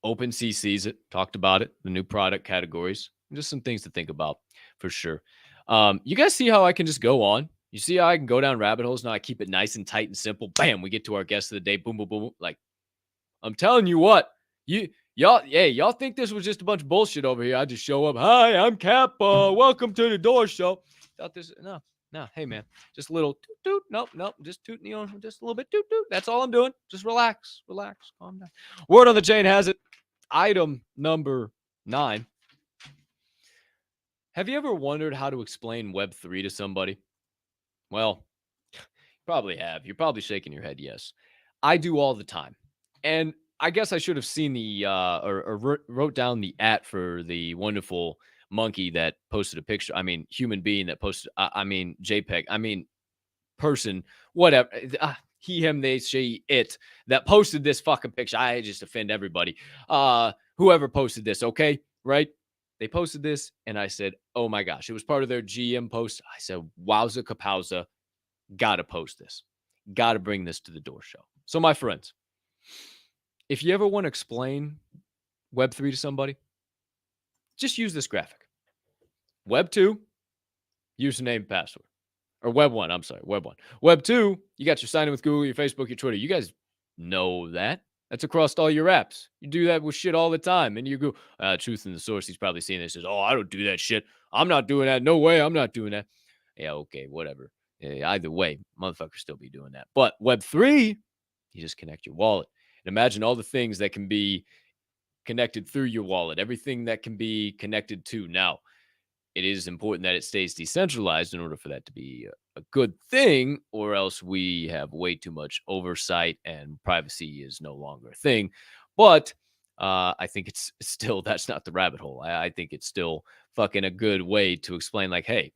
OpenSea sees it, talked about it, the new product categories, just some things to think about for sure. You guys see how I can just go on? You see how I can go down rabbit holes? Now I keep it nice and tight and simple. Bam, we get to our guest of the day. Boom, boom, boom. Like, I'm telling you what, y'all think this was just a bunch of bullshit over here. I just show up. Hi, I'm Cap. Welcome to the Door Show. Thought this, no. Hey man, just a little toot toot. Nope. Just tooting you on just a little bit. Toot toot. That's all I'm doing. Just relax, calm down. Word on the chain has it. Item number 9. Have you ever wondered how to explain Web3 to somebody? Well, you probably have. You're probably shaking your head yes. I do all the time. And I guess I should have seen the or wrote down the @ for the wonderful monkey that posted a picture. I mean, human being that posted, I mean, JPEG. I mean, person, whatever. He, him, they, she, it that posted this fucking picture. I just offend everybody. Whoever posted this, okay? Right? They posted this, and I said, oh my gosh. It was part of their GM post. I said, wowza kapowza. Gotta post this. Gotta bring this to the Door Show. So, my friends, if you ever want to explain Web3 to somebody, just use this graphic. Web 2, username, password. Or Web 1, I'm sorry, Web 1. Web 2, you got your sign in with Google, your Facebook, your Twitter. You guys know that. That's across all your apps. You do that with shit all the time. And you go, truth in the source, he's probably seeing this. Says, oh, I don't do that shit. I'm not doing that. No way, I'm not doing that. Yeah, okay, whatever. Either way, motherfuckers still be doing that. But Web 3, You just connect your wallet. And imagine all the things that can be connected through your wallet, everything that can be connected to. Now, it is important that it stays decentralized in order for that to be a good thing, or else we have way too much oversight and privacy is no longer a thing. But I think it's still, that's not the rabbit hole. I think it's still fucking a good way to explain, like, hey,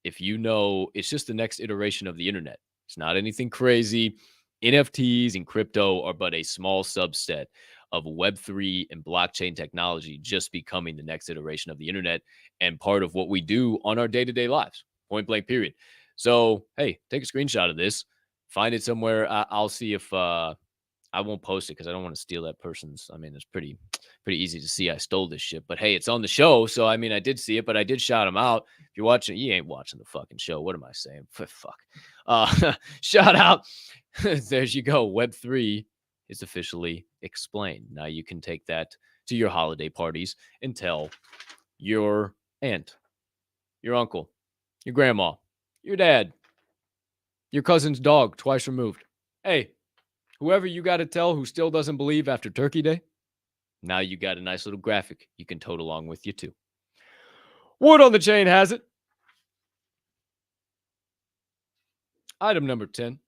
if you know, it's just the next iteration of the internet. It's not anything crazy. NFTs and crypto are but a small subset of Web3 and blockchain technology just becoming the next iteration of the internet and part of what we do on our day-to-day lives, point blank, period. So, hey, take a screenshot of this, find it somewhere. I'll see if I won't post it because I don't want to steal that person's. I mean, it's pretty easy to see I stole this shit. But hey, it's on the show. So, I mean, I did see it, but I did shout him out. If you're watching, you ain't watching the fucking show. What am I saying? Fuck. Shout out. There you go. Web3 is officially explained. Now you can take that to your holiday parties and tell your aunt, your uncle, your grandma, your dad, your cousin's dog twice removed. Hey, whoever you got to tell who still doesn't believe after Turkey Day, now you got a nice little graphic you can tote along with you too. Word on the chain has it. Item number 10.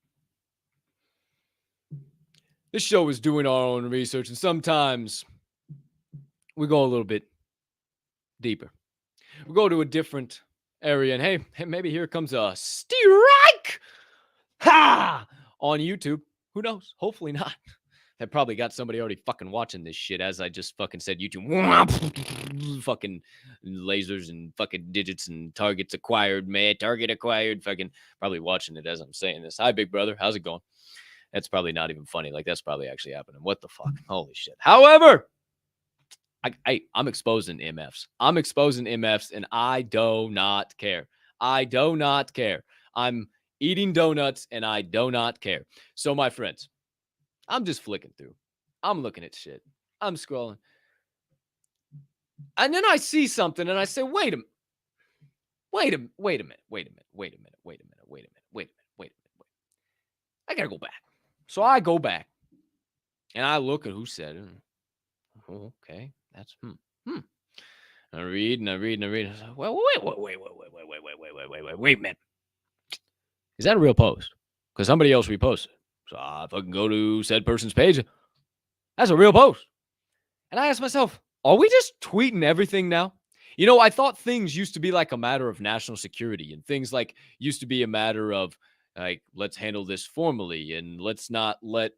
This show is doing our own research, and sometimes we go a little bit deeper. We go to a different area, and hey, maybe here comes a strike on YouTube. Who knows? Hopefully not. That probably got somebody already fucking watching this shit, as I just fucking said YouTube. Fucking lasers and fucking digits and targets acquired, man. Target acquired. Fucking probably watching it as I'm saying this. Hi, big brother. How's it going? That's probably not even funny. Like, that's probably actually happening. What the fuck? Holy shit. However, I'm exposing MFs. I'm exposing MFs, and I do not care. I do not care. I'm eating donuts, and I do not care. So, my friends, I'm just flicking through. I'm looking at shit. I'm scrolling. And then I see something, and I say, wait a minute. I got to go back. So I go back, and I look at who said it. Oh, okay. That's, I read. I was like, well, wait a minute. Is that a real post? Because somebody else reposted. So I fucking go to said person's page. That's a real post. And I asked myself, are we just tweeting everything now? You know, I thought things used to be like a matter of national security, and things like used to be a matter of like, let's handle this formally and let's not let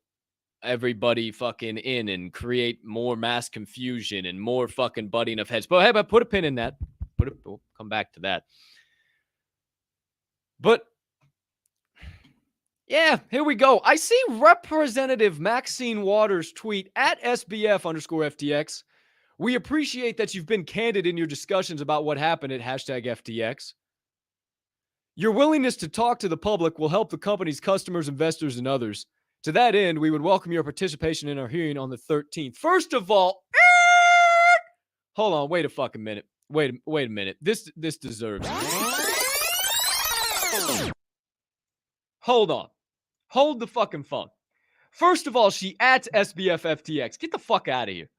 everybody fucking in and create more mass confusion and more fucking butting of heads. But hey, but put a pin in that. We'll come back to that. But yeah, here we go. I see Representative Maxine Waters tweet at SBF_FTX. We appreciate that you've been candid in your discussions about what happened at #FTX. Your willingness to talk to the public will help the company's customers, investors, and others. To that end, we would welcome your participation in our hearing on the 13th. First of all, hold on, wait a fucking minute. Wait a minute. This deserves it. Hold on. Hold the fucking phone. First of all, she at SBFFTX. Get the fuck out of here.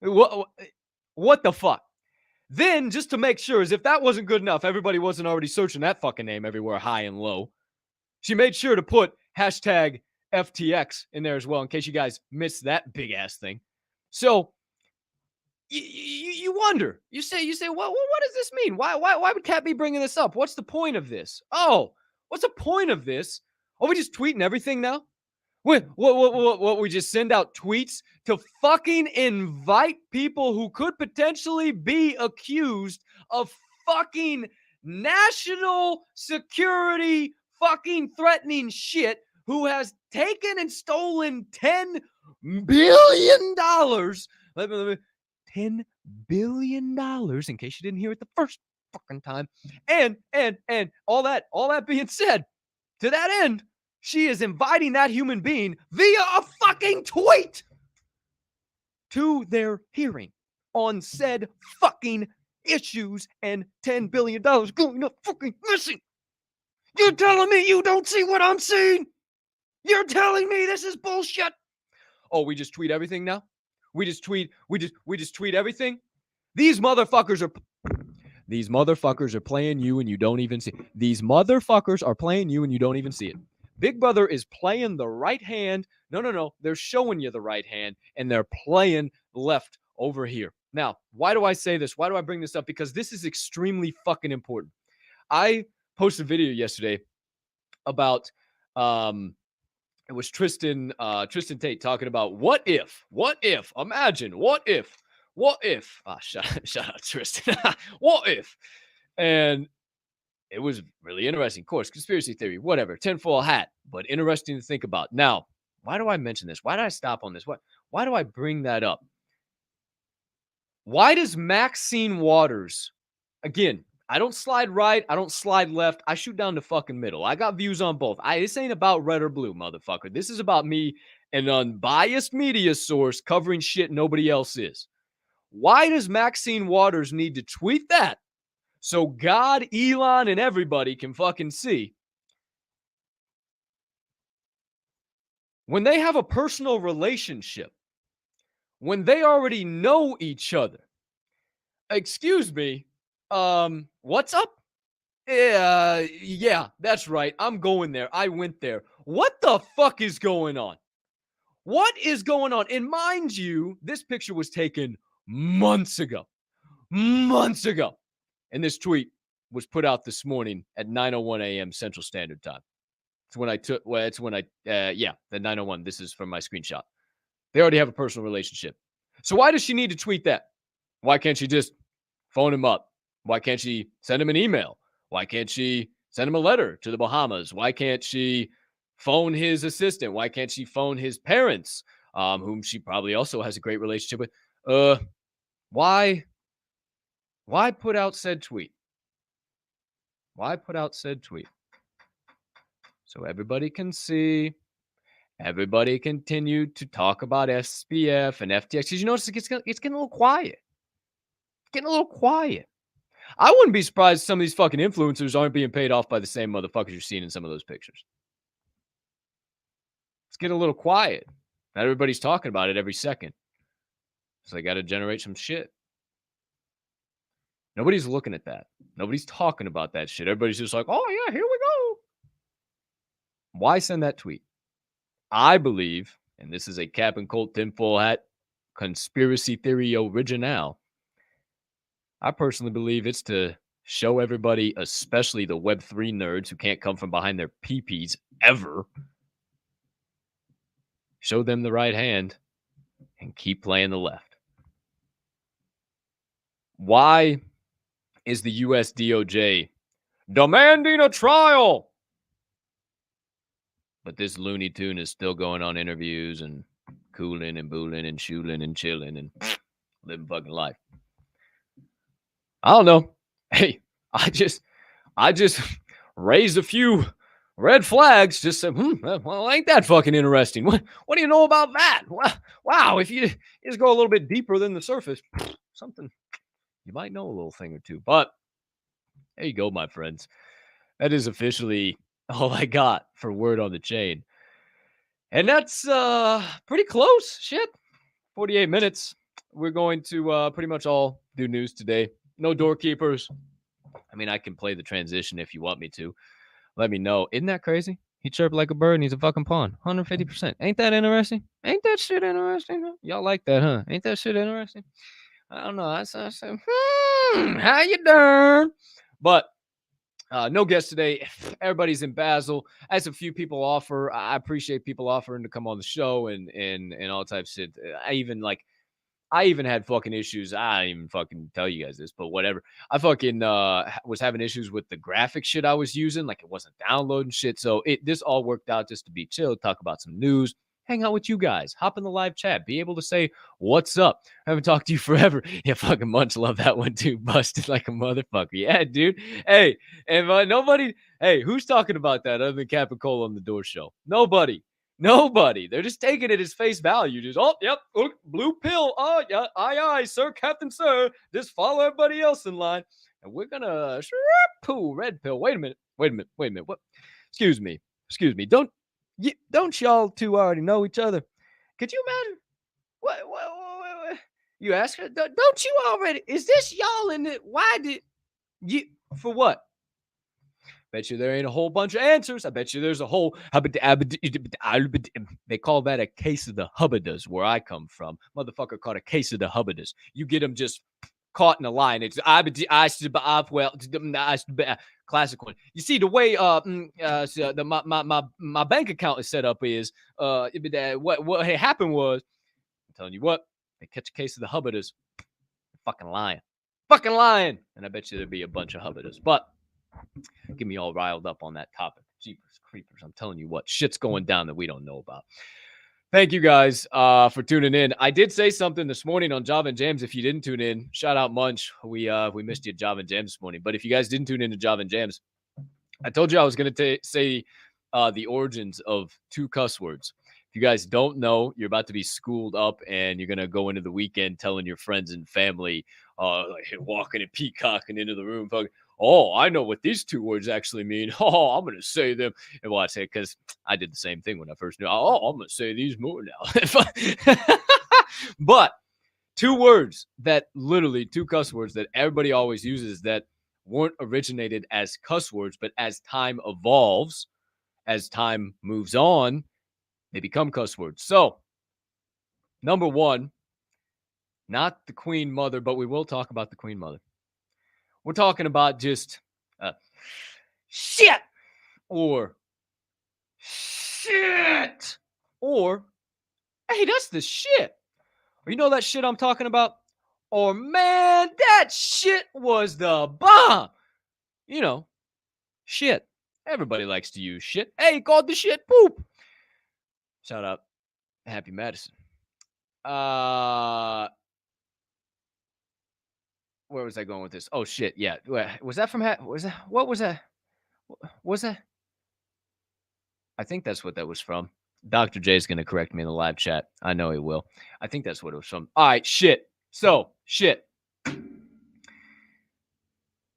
What the fuck? Then, just to make sure, as if that wasn't good enough, everybody wasn't already searching that fucking name everywhere, high and low. She made sure to put #FTX in there as well, in case you guys missed that big ass thing. So, you wonder. You say, well, what does this mean? Why would Kat be bringing this up? What's the point of this? Oh, what's the point of this? Are we just tweeting everything now? What we just send out tweets to fucking invite people who could potentially be accused of fucking national security fucking threatening shit, who has taken and stolen $10 billion. $10 billion, in case you didn't hear it the first fucking time. And all that being said, to that end, she is inviting that human being via a fucking tweet to their hearing on said fucking issues, and $10 billion going up fucking missing. You're telling me you don't see what I'm seeing? You're telling me this is bullshit? Oh, we just tweet everything now? We just tweet everything? These motherfuckers are playing you and you don't even see it. These motherfuckers are playing you and you don't even see it. Big Brother is playing the right hand. No. They're showing you the right hand and they're playing left over here. Now, why do I say this? Why do I bring this up? Because this is extremely fucking important. I posted a video yesterday about it was Tristan Tate talking about what if, imagine, what if, shout out Tristan, what if, and it was really interesting. Of course, conspiracy theory, whatever, tinfoil hat, but interesting to think about. Now, why do I mention this? Why did I stop on this? Why do I bring that up? Why does Maxine Waters, again, I don't slide right, I don't slide left, I shoot down the fucking middle. I got views on both. This ain't about red or blue, motherfucker. This is about me, an unbiased media source covering shit nobody else is. Why does Maxine Waters need to tweet that so God, Elon, and everybody can fucking see? When they have a personal relationship, when they already know each other, excuse me, what's up? Yeah, that's right. I'm going there. I went there. What the fuck is going on? What is going on? And mind you, this picture was taken months ago. And this tweet was put out this morning at 9:01 a.m. Central Standard Time. It's when I took, well, it's when I, the 9:01. This is from my screenshot. They already have a personal relationship. So why does she need to tweet that? Why can't she just phone him up? Why can't she send him an email? Why can't she send him a letter to the Bahamas? Why can't she phone his assistant? Why can't she phone his parents, whom she probably also has a great relationship with? Why put out said tweet? Why put out said tweet? So everybody can see. Everybody continue to talk about SPF and FTX. Because you notice it's getting a little quiet. Getting a little quiet. I wouldn't be surprised if some of these fucking influencers aren't being paid off by the same motherfuckers you're seeing in some of those pictures. It's getting a little quiet. Not everybody's talking about it every second. So they got to generate some shit. Nobody's looking at that. Nobody's talking about that shit. Everybody's just like, oh, yeah, here we go. Why send that tweet? I believe, and this is a Cap and Colt tinfoil hat conspiracy theory original, I personally believe it's to show everybody, especially the Web3 nerds who can't come from behind their peepees ever, show them the right hand and keep playing the left. Why is the US DOJ demanding a trial? But this Looney Tune is still going on interviews and cooling and booling and shooling and chilling and living fucking life. I don't know. Hey, I just raised a few red flags. Just said, well, ain't that fucking interesting? What do you know about that? Wow, if you just go a little bit deeper than the surface, something you might know a little thing or two. But there you go, my friends. That is officially all I got for word on the chain. And that's pretty close. Shit. 48 minutes. We're going to pretty much all do news today. No doorkeepers. I mean, I can play the transition if you want me to. Let me know. Isn't that crazy? He chirped like a bird and he's a fucking pawn. 150%. Ain't that interesting? Ain't that shit interesting? Huh? Y'all like that, huh? Ain't that shit interesting? I don't know. I said, how you doing? But no guest today. Everybody's in Basel. As a few people offer, I appreciate people offering to come on the show and all types of shit. I even had fucking issues. I didn't even fucking tell you guys this, but whatever. I fucking was having issues with the graphic shit I was using. Like it wasn't downloading shit. So this all worked out just to be chill, talk about some news, hang out with you guys, hop in the live chat, be able to say, what's up? I haven't talked to you forever. Yeah, fucking Munch love that one too. Busted like a motherfucker. Yeah, dude. Hey, and nobody, hey, who's talking about that other than Cap and Cole on the Door Show? Nobody. They're just taking it as face value. Just, oh, yep, blue pill. Oh, yeah, aye, sir, Captain, sir. Just follow everybody else in line. And we're going to, red pill. Wait a minute. What? Excuse me. Don't Don't y'all two already know each other? Could you imagine? What? You ask her, don't you already? Is this y'all in it? Why did you? For what? Bet you there ain't a whole bunch of answers. I bet you there's a whole. They call that a case of the hubbadas where I come from. Motherfucker called a case of the hubbadas. You get them just caught in a line. It's classic one. You see the way my bank account is set up is what happened was, I'm telling you what, they catch a case of the hubbadas. Fucking lying. And I bet you there'd be a bunch of hubbadas. But get me all riled up on that topic. Jeepers creepers. I'm telling you what, shit's going down that we don't know about. Thank you guys for tuning in. I did say something this morning on Java and Jams. If you didn't tune in, shout out Munch. We missed you at Java and Jams this morning. But if you guys didn't tune in to Java and Jams, I told you I was going to say the origins of 2 cuss words. If you guys don't know, you're about to be schooled up and you're going to go into the weekend telling your friends and family, walking and peacocking into the room, oh, I know what these 2 words actually mean. Oh, I'm going to say them. And well, I say, because I did the same thing when I first knew. Oh, I'm going to say these more now. But 2 words that literally 2 cuss words that everybody always uses that weren't originated as cuss words, but as time evolves, as time moves on, they become cuss words. So, number 1, not the Queen Mother, but we will talk about the Queen Mother. We're talking about just shit or shit or hey, that's the shit. Or you know that shit I'm talking about? Or man, that shit was the bomb. You know, shit. Everybody likes to use shit. Hey, called the shit poop. Shout out Happy Madison. Where was I going with this? Oh shit, yeah. Was that from was that what was that? Was that? I think that's what that was from. Dr. J is gonna correct me in the live chat. I know he will. I think that's what it was from. All right, shit. So shit.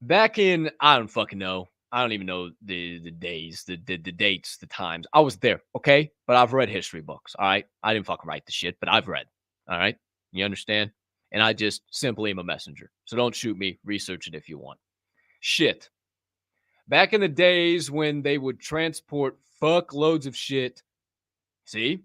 Back in, I don't fucking know. I don't even know the days, the dates, the times. I was there, okay? But I've read history books, all right? I didn't fucking write the shit, but I've read, all right? You understand? And I just simply am a messenger. So don't shoot me. Research it if you want. Shit. Back in the days when they would transport fuckloads of shit. See?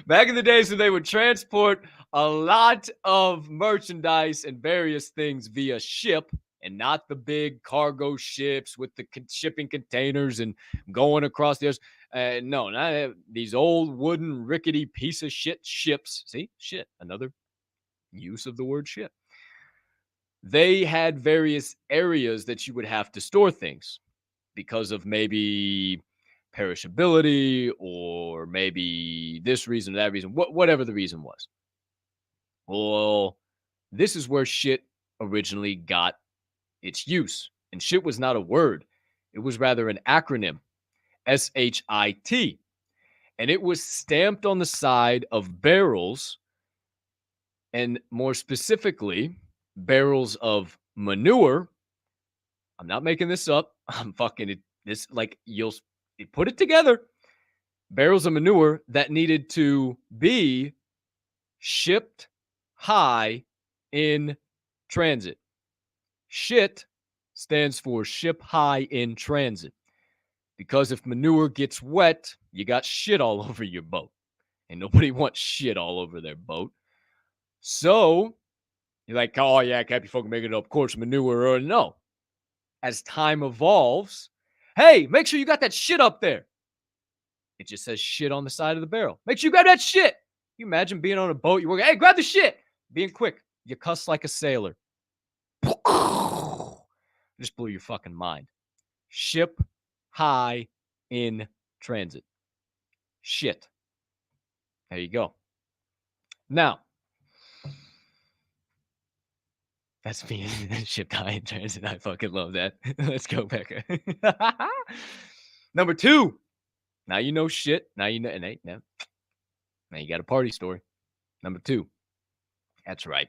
Back in the days when they would transport a lot of merchandise and various things via ship and not the big cargo ships with the shipping containers and going across the ocean. No, not these old wooden rickety piece of shit ships. See, shit, another use of the word ship. They had various areas that you would have to store things because of maybe perishability or maybe this reason or that reason, whatever the reason was. Well, this is where shit originally got its use. And shit was not a word, it was rather an acronym, SHIT. And it was stamped on the side of barrels, and more specifically, barrels of manure. I'm not making this up. I'm fucking it. This, like, you'll put it together. Barrels of manure that needed to be shipped high in transit. Shit stands for ship high in transit. Because if manure gets wet, you got shit all over your boat. And nobody wants shit all over their boat. So you're like, oh yeah, can't be fucking making it up. Of course, manure or no. As time evolves, hey, make sure you got that shit up there. It just says shit on the side of the barrel. Make sure you grab that shit. You imagine being on a boat, you're working, hey, grab the shit. Being quick. You cuss like a sailor. Just blew your fucking mind. Ship high in transit. Shit. There you go. Now, that's me. Shipped high in transit. I fucking love that. Let's go, Becca. Number 2. Now you know shit. Now you know. And hey, now you got a party story. Number 2. That's right.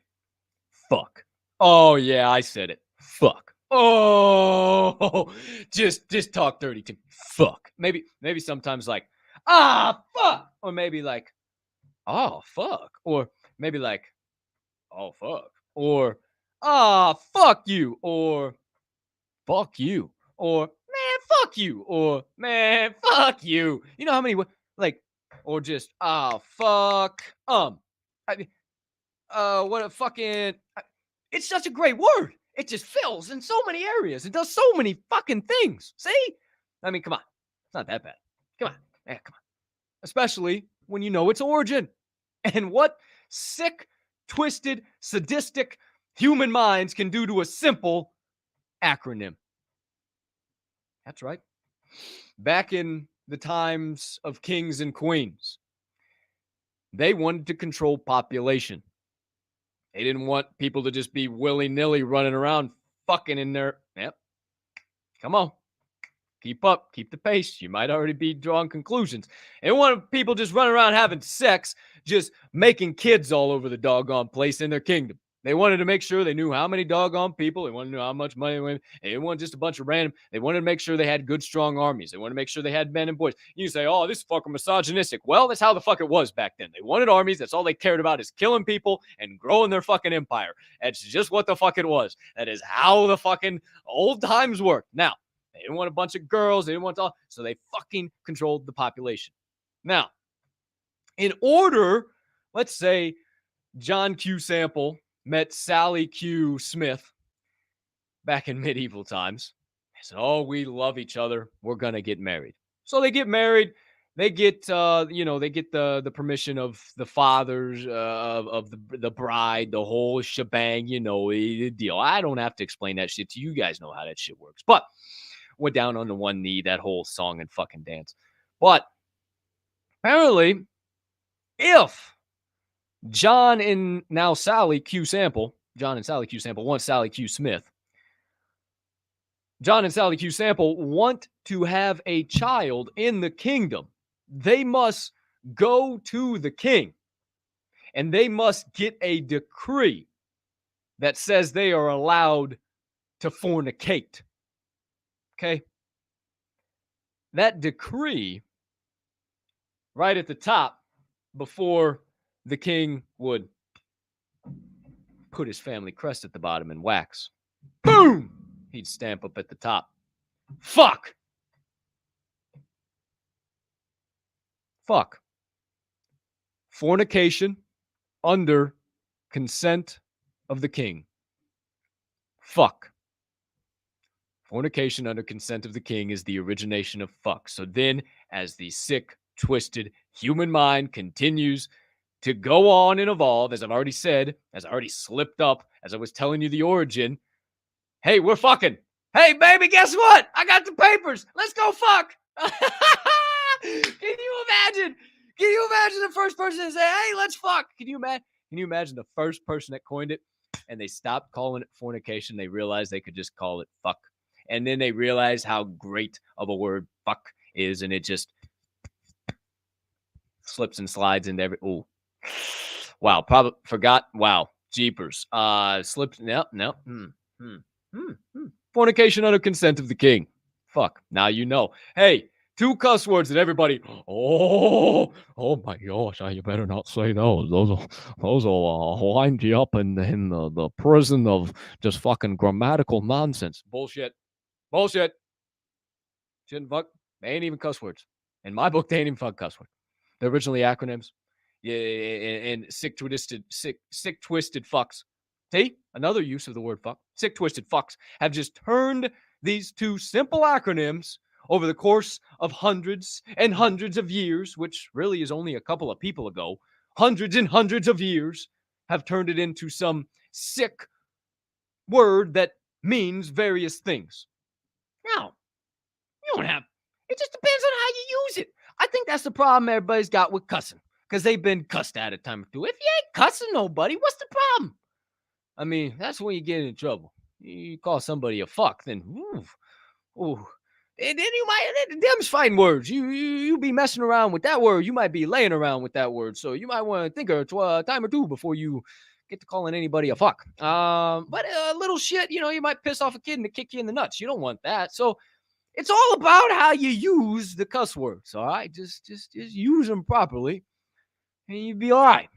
Fuck. Oh, yeah, I said it. Fuck. Oh, just talk dirty to me. Fuck. Maybe sometimes like, fuck. Or maybe like, oh, fuck. Or maybe like, oh, fuck. Or, fuck you. Or, fuck you. Or, man, fuck you. Or, man, fuck you. You know how many, like, or just, fuck. I mean, what a fucking, it's such a great word. It just fills in so many areas. It does so many fucking things. See? I mean, come on. It's not that bad. Come on. Yeah, come on. Especially when you know its origin. And what sick, twisted, sadistic human minds can do to a simple acronym. That's right. Back in the times of kings and queens, they wanted to control population. They didn't want people to just be willy-nilly running around fucking in their... Yep. Come on. Keep up. Keep the pace. You might already be drawing conclusions. They didn't want people just running around having sex, just making kids all over the doggone place in their kingdom. They wanted to make sure they knew how many doggone people. They wanted to know how much money. They didn't want just a bunch of random. They wanted to make sure they had good, strong armies. They wanted to make sure they had men and boys. You say, oh, this is fucking misogynistic. Well, that's how the fuck it was back then. They wanted armies. That's all they cared about is killing people and growing their fucking empire. That's just what the fuck it was. That is how the fucking old times worked. Now, they didn't want a bunch of girls. They didn't want all. So they fucking controlled the population. Now, in order, let's say John Q. Sample met Sally Q. Smith back in medieval times. They said, oh, we love each other. We're going to get married. So they get married. They get, they get the permission of the fathers of the bride, the whole shebang, the deal. I don't have to explain that shit to you. You guys know how that shit works. But went down on the one knee, that whole song and fucking dance. But apparently, if John and now Sally Q. Sample, John and Sally Q. Sample want Sally Q. Smith. John and Sally Q. Sample want to have a child in the kingdom. They must go to the king and they must get a decree that says they are allowed to fornicate. Okay? That decree, right at the top, before the king would put his family crest at the bottom in wax. Boom! He'd stamp up at the top. Fuck! Fuck. Fornication under consent of the king. Fuck. Fornication under consent of the king is the origination of fuck. So then, as the sick, twisted human mind continues to go on and evolve, as I've already said, as I already slipped up, as I was telling you the origin, hey, we're fucking. Hey, baby, guess what? I got the papers. Let's go fuck. Can you imagine? Can you imagine the first person to say, hey, let's fuck? Can you imagine the first person that coined it and they stopped calling it fornication? They realized they could just call it fuck. And then they realized how great of a word fuck is. And it just slips and slides into every. Ooh. Wow. Probably forgot. Wow. Jeepers. Slipped. No. Fornication under consent of the king. Fuck. Now you know. Hey, 2 cuss words that everybody. Oh my gosh! You better not say those. Those will wind you up in the prison of just fucking grammatical nonsense. Bullshit. Shouldn't fuck. They ain't even cuss words. In my book, they ain't even fuck cuss words. They're originally acronyms. Yeah, and sick twisted fucks. See, another use of the word fuck. Sick twisted fucks have just turned these 2 simple acronyms over the course of hundreds and hundreds of years, which really is only a couple of people ago. Hundreds and hundreds of years have turned it into some sick word that means various things. Now, you don't have. It just depends on how you use it. I think that's the problem everybody's got with cussing, because they've been cussed at a time or two. If you ain't cussing nobody, what's the problem? I mean, that's when you get in trouble. You call somebody a fuck, then ooh. And then you might, them's fighting words. You be messing around with that word. You might be laying around with that word. So you might want to think a time or two before you get to calling anybody a fuck. But a little shit, you might piss off a kid and to kick you in the nuts. You don't want that. So it's all about how you use the cuss words. All right, just use them properly, and you'd be all right.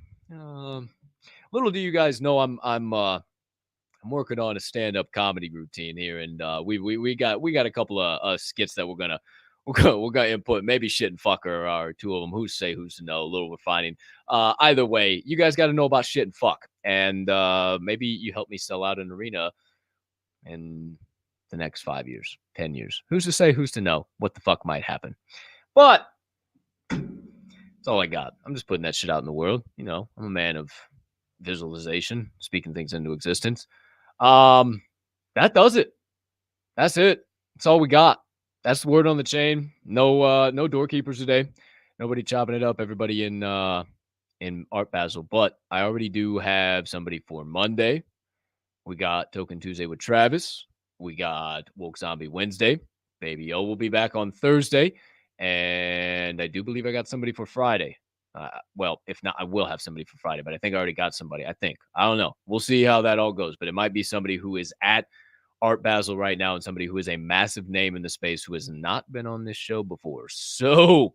Little do you guys know, I'm working on a stand-up comedy routine here, and we got a couple of skits that we're gonna input. Maybe shit and fuck are two of them. Who's to say, who's to know? A little refining. Either way, you guys got to know about shit and fuck, and maybe you help me sell out an arena in the next 5 years, 10 years. Who's to say, who's to know what the fuck might happen? But that's all I got. I'm just putting that shit out in the world. I'm a man of visualization, speaking things into existence. That does it. That's it. That's all we got. That's the word on the chain. No doorkeepers today. Nobody chopping it up. Everybody in Art Basel. But I already do have somebody for Monday. We got Token Tuesday with Travis. We got Woke Zombie Wednesday. Baby O will be back on Thursday. And I do believe I got somebody for Friday. Well, if not, I will have somebody for Friday, but I think I already got somebody. I don't know. We'll see how that all goes, but it might be somebody who is at Art Basel right now and somebody who is a massive name in the space who has not been on this show before. So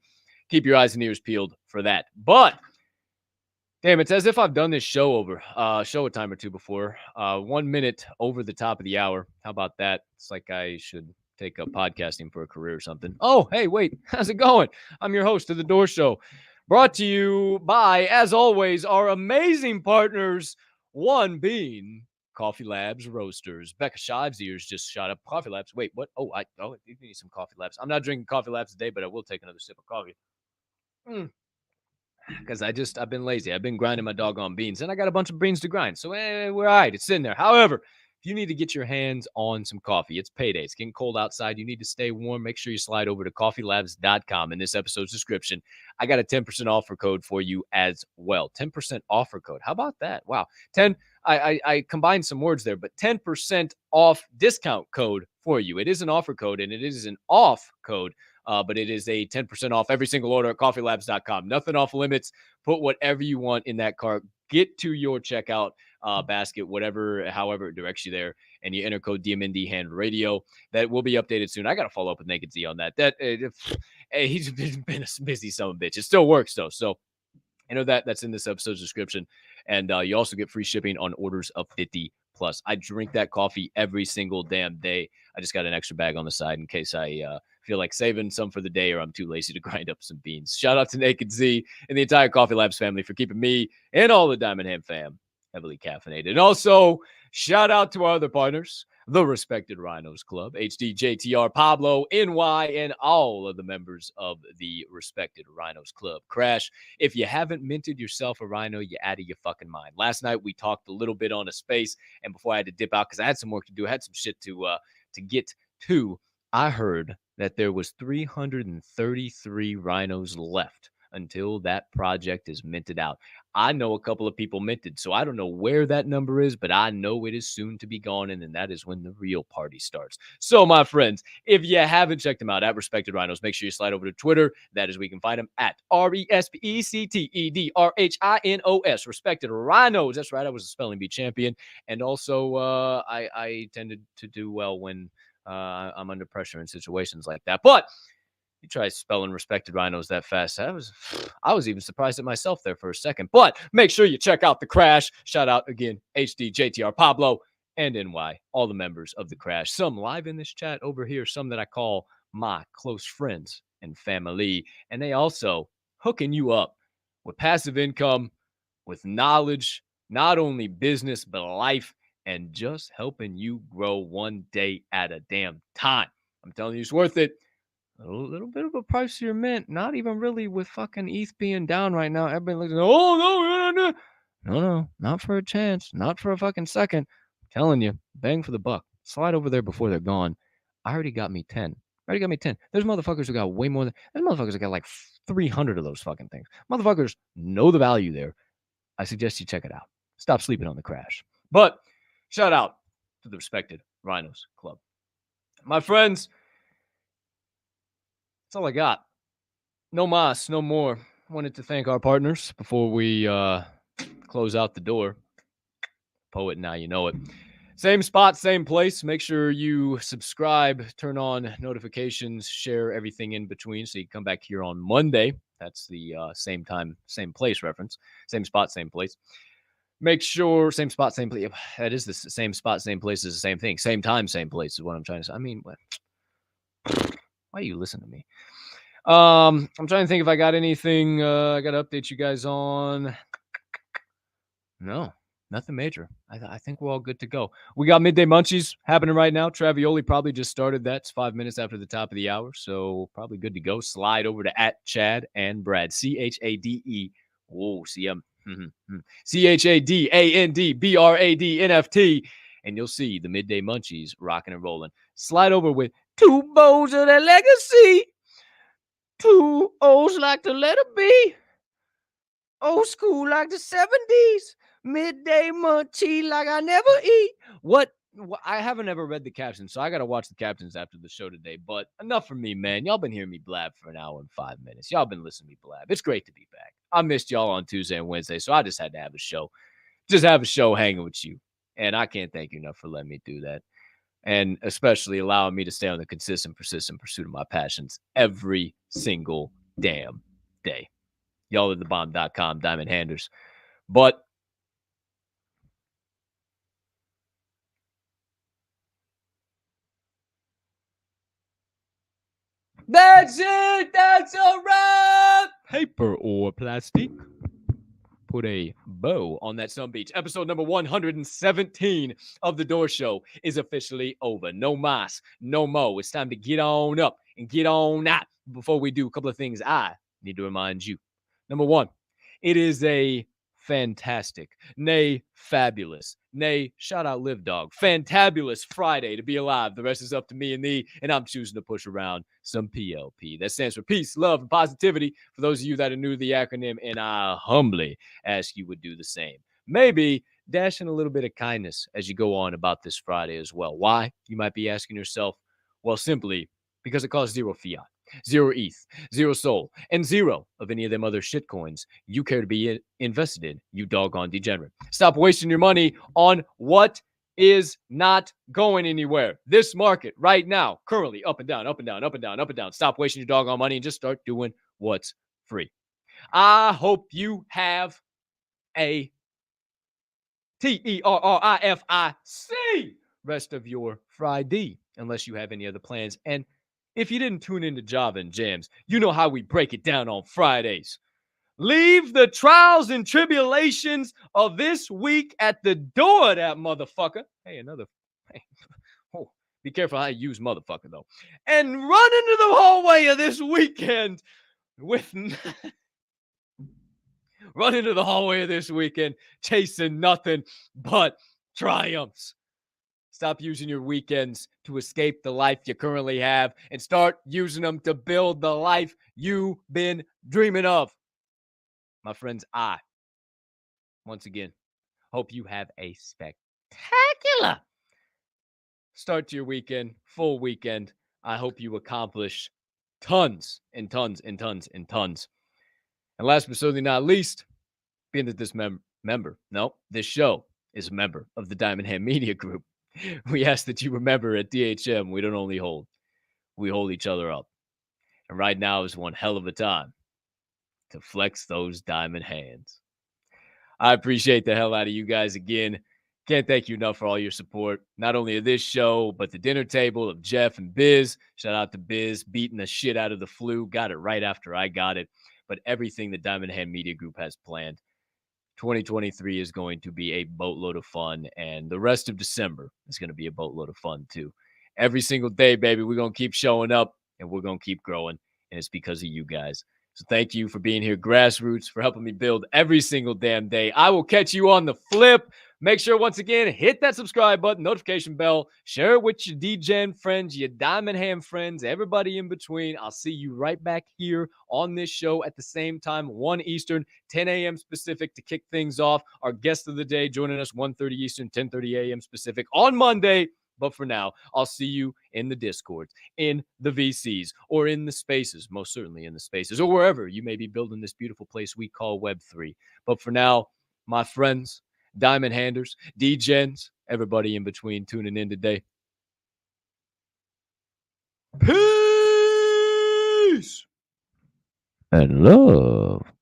keep your eyes and ears peeled for that. But damn, it's as if I've done this show a time or two before. 1 minute over the top of the hour. How about that? It's like I should take up podcasting for a career or something. Oh, hey, wait. How's it going? I'm your host of The Door Show. Brought to you by, as always, our amazing partners, one being Coffee Labs Roasters. Becca Shive's ears just shot up. Coffee Labs. Wait, what? You need some Coffee Labs. I'm not drinking Coffee Labs today, but I will take another sip of coffee. Because I've been lazy. I've been grinding my doggone beans, and I got a bunch of beans to grind. So we're all right. It's sitting there. However, if you need to get your hands on some coffee, it's payday. It's getting cold outside. You need to stay warm. Make sure you slide over to coffeelabs.com in this episode's description. I got a 10% offer code for you as well. 10% offer code. How about that? Wow. 10. I combined some words there, but 10% off discount code for you. It is an offer code and it is an off code. But it is a 10% off every single order at coffeelabs.com. Nothing off limits. Put whatever you want in that cart. Get to your checkout basket, however it directs you there, and you enter code DMND Hand Radio. That will be updated soon. I got to follow up with Naked Z on that. He's been a busy son of a bitch. It still works though. So I know that's in this episode's description. And you also get free shipping on orders of 50 plus. I drink that coffee every single damn day. I just got an extra bag on the side in case I feel like saving some for the day or I'm too lazy to grind up some beans. Shout out to Naked Z and the entire Coffee Labs family for keeping me and all the Diamond Hand fam heavily caffeinated. And also, shout out to our other partners, the Respected Rhinos Club, HD, JTR, Pablo, NY, and all of the members of the Respected Rhinos Club. Crash, if you haven't minted yourself a rhino, you're out of your fucking mind. Last night, we talked a little bit on a space, and before I had to dip out because I had some work to do, I had some shit to get to, I heard that there was 333 rhinos left until that project is minted out. I know a couple of people minted, so I don't know where that number is, but I know it is soon to be gone, and then that is when the real party starts. So, my friends, if you haven't checked them out at Respected Rhinos, make sure you slide over to Twitter. That is where you can find them at RESPECTEDRHINOS. Respected Rhinos. That's right. I was a spelling bee champion, and also I tended to do well when I'm under pressure in situations like that. But you try spelling Respected Rhinos that fast. I was even surprised at myself there for a second. But make sure you check out the Crash. Shout out again, HD, JTR, Pablo, and NY, all the members of the Crash. Some live in this chat over here, some that I call my close friends and family. And they also hooking you up with passive income, with knowledge, not only business, but life, and just helping you grow one day at a damn time. I'm telling you, it's worth it. A little bit of a pricier mint, not even really with fucking ETH being down right now. Everybody looks, no, not for a chance, not for a fucking second. I'm telling you, bang for the buck. Slide over there before they're gone. I already got me 10. There's motherfuckers who got way more there's motherfuckers who got like 300 of those fucking things. Motherfuckers know the value there. I suggest you check it out. Stop sleeping on the Crash. But shout out to the Respected Rhinos Club. My friends, that's all I got. No mas, no more. Wanted to thank our partners before we close out the door. poet. Now you know it. Same spot, same place. Make sure you subscribe, turn on notifications, share everything in between so you can come back here on Monday. That's the same time, same place reference. Same spot, same place. Make sure, same spot, same place. That is the same spot, same place is the same thing. Same time, same place is what I'm trying to say. I mean, what? Why do you listen to me? I'm trying to think if I got anything I got to update you guys on. No, nothing major. I think we're all good to go. We got Midday Munchies happening right now. Travioli probably just started that. It's 5 minutes after the top of the hour, so probably good to go. Slide over to @Chad and Brad. CHADE. Whoa, CM. CHADANDBRAD NFT. And you'll see the Midday Munchies rocking and rolling. Slide over with 2 bowls of that legacy. 2 O's like the letter B. Old school like the 70s. Midday munchie like I never eat. What? I haven't ever read the captions, so I got to watch the captions after the show today. But enough for me, man. Y'all been hearing me blab for an hour and 5 minutes. Y'all been listening to me blab. It's great to be back. I missed y'all on Tuesday and Wednesday, so I just had to have a show. Just have a show hanging with you. And I can't thank you enough for letting me do that. And especially allowing me to stay on the consistent, persistent pursuit of my passions every single damn day. Y'all at thebomb.com, Diamond Handers. But that's it. That's a wrap. Paper or plastic. Put a bow on that sun beach. Episode number 117 of The Door Show is officially over. No mas, no mo. It's time to get on up and get on out. Before we do, a couple of things I need to remind you. Number one, it is a fantastic, nay, fabulous, nay, shout out Live Dog, fantabulous Friday to be alive. The rest is up to me and thee, and I'm choosing to push around some PLP. That stands for peace, love, and positivity for those of you that are new to the acronym, and I humbly ask you would do the same. Maybe dash in a little bit of kindness as you go on about this Friday as well. Why? You might be asking yourself, well, simply because it costs 0 fiat. 0 ETH, 0 Sol, and 0 of any of them other shit coins you care to be invested in, you doggone degenerate. Stop wasting your money on what is not going anywhere. This market right now, currently up and down, up and down, up and down, up and down. Stop wasting your doggone money and just start doing what's free. I hope you have a TERRIFIC rest of your Friday, unless you have any other plans. And if you didn't tune into Java and Jams, you know how we break it down on Fridays. Leave the trials and tribulations of this week at the door of that motherfucker. Hey, oh, be careful how you use motherfucker, though. And run into the hallway of this weekend with... Run into the hallway of this weekend chasing nothing but triumphs. Stop using your weekends to escape the life you currently have and start using them to build the life you've been dreaming of. My friends, I, once again, hope you have a spectacular start to your weekend, full weekend. I hope you accomplish tons and tons and tons and tons. And last but certainly not least, being that this this show is a member of the Diamond Hand Media Group, we ask that you remember at DHM, we don't only hold, we hold each other up. And right now is one hell of a time to flex those diamond hands. I appreciate the hell out of you guys again. Can't thank you enough for all your support, not only of this show, but the dinner table of Jeff and Biz. Shout out to Biz, beating the shit out of the flu. Got it right after I got it. But everything the Diamond Hand Media Group has planned. 2023 is going to be a boatload of fun, and the rest of December is going to be a boatload of fun too. Every single day, baby, we're going to keep showing up, and we're going to keep growing, and it's because of you guys. So thank you for being here, Grassroots, for helping me build every single damn day. I will catch you on the flip. Make sure, once again, hit that subscribe button, notification bell, share it with your DGen friends, your Diamond Hand friends, everybody in between. I'll see you right back here on this show at the same time, 1 Eastern, 10 a.m. Pacific to kick things off. Our guest of the day joining us 1:30 Eastern, 10:30 a.m. Pacific on Monday. But for now, I'll see you in the Discords, in the VCs, or in the spaces, most certainly in the spaces, or wherever you may be building this beautiful place we call Web3. But for now, my friends, diamond handers, degens, everybody in between tuning in today. Peace And love.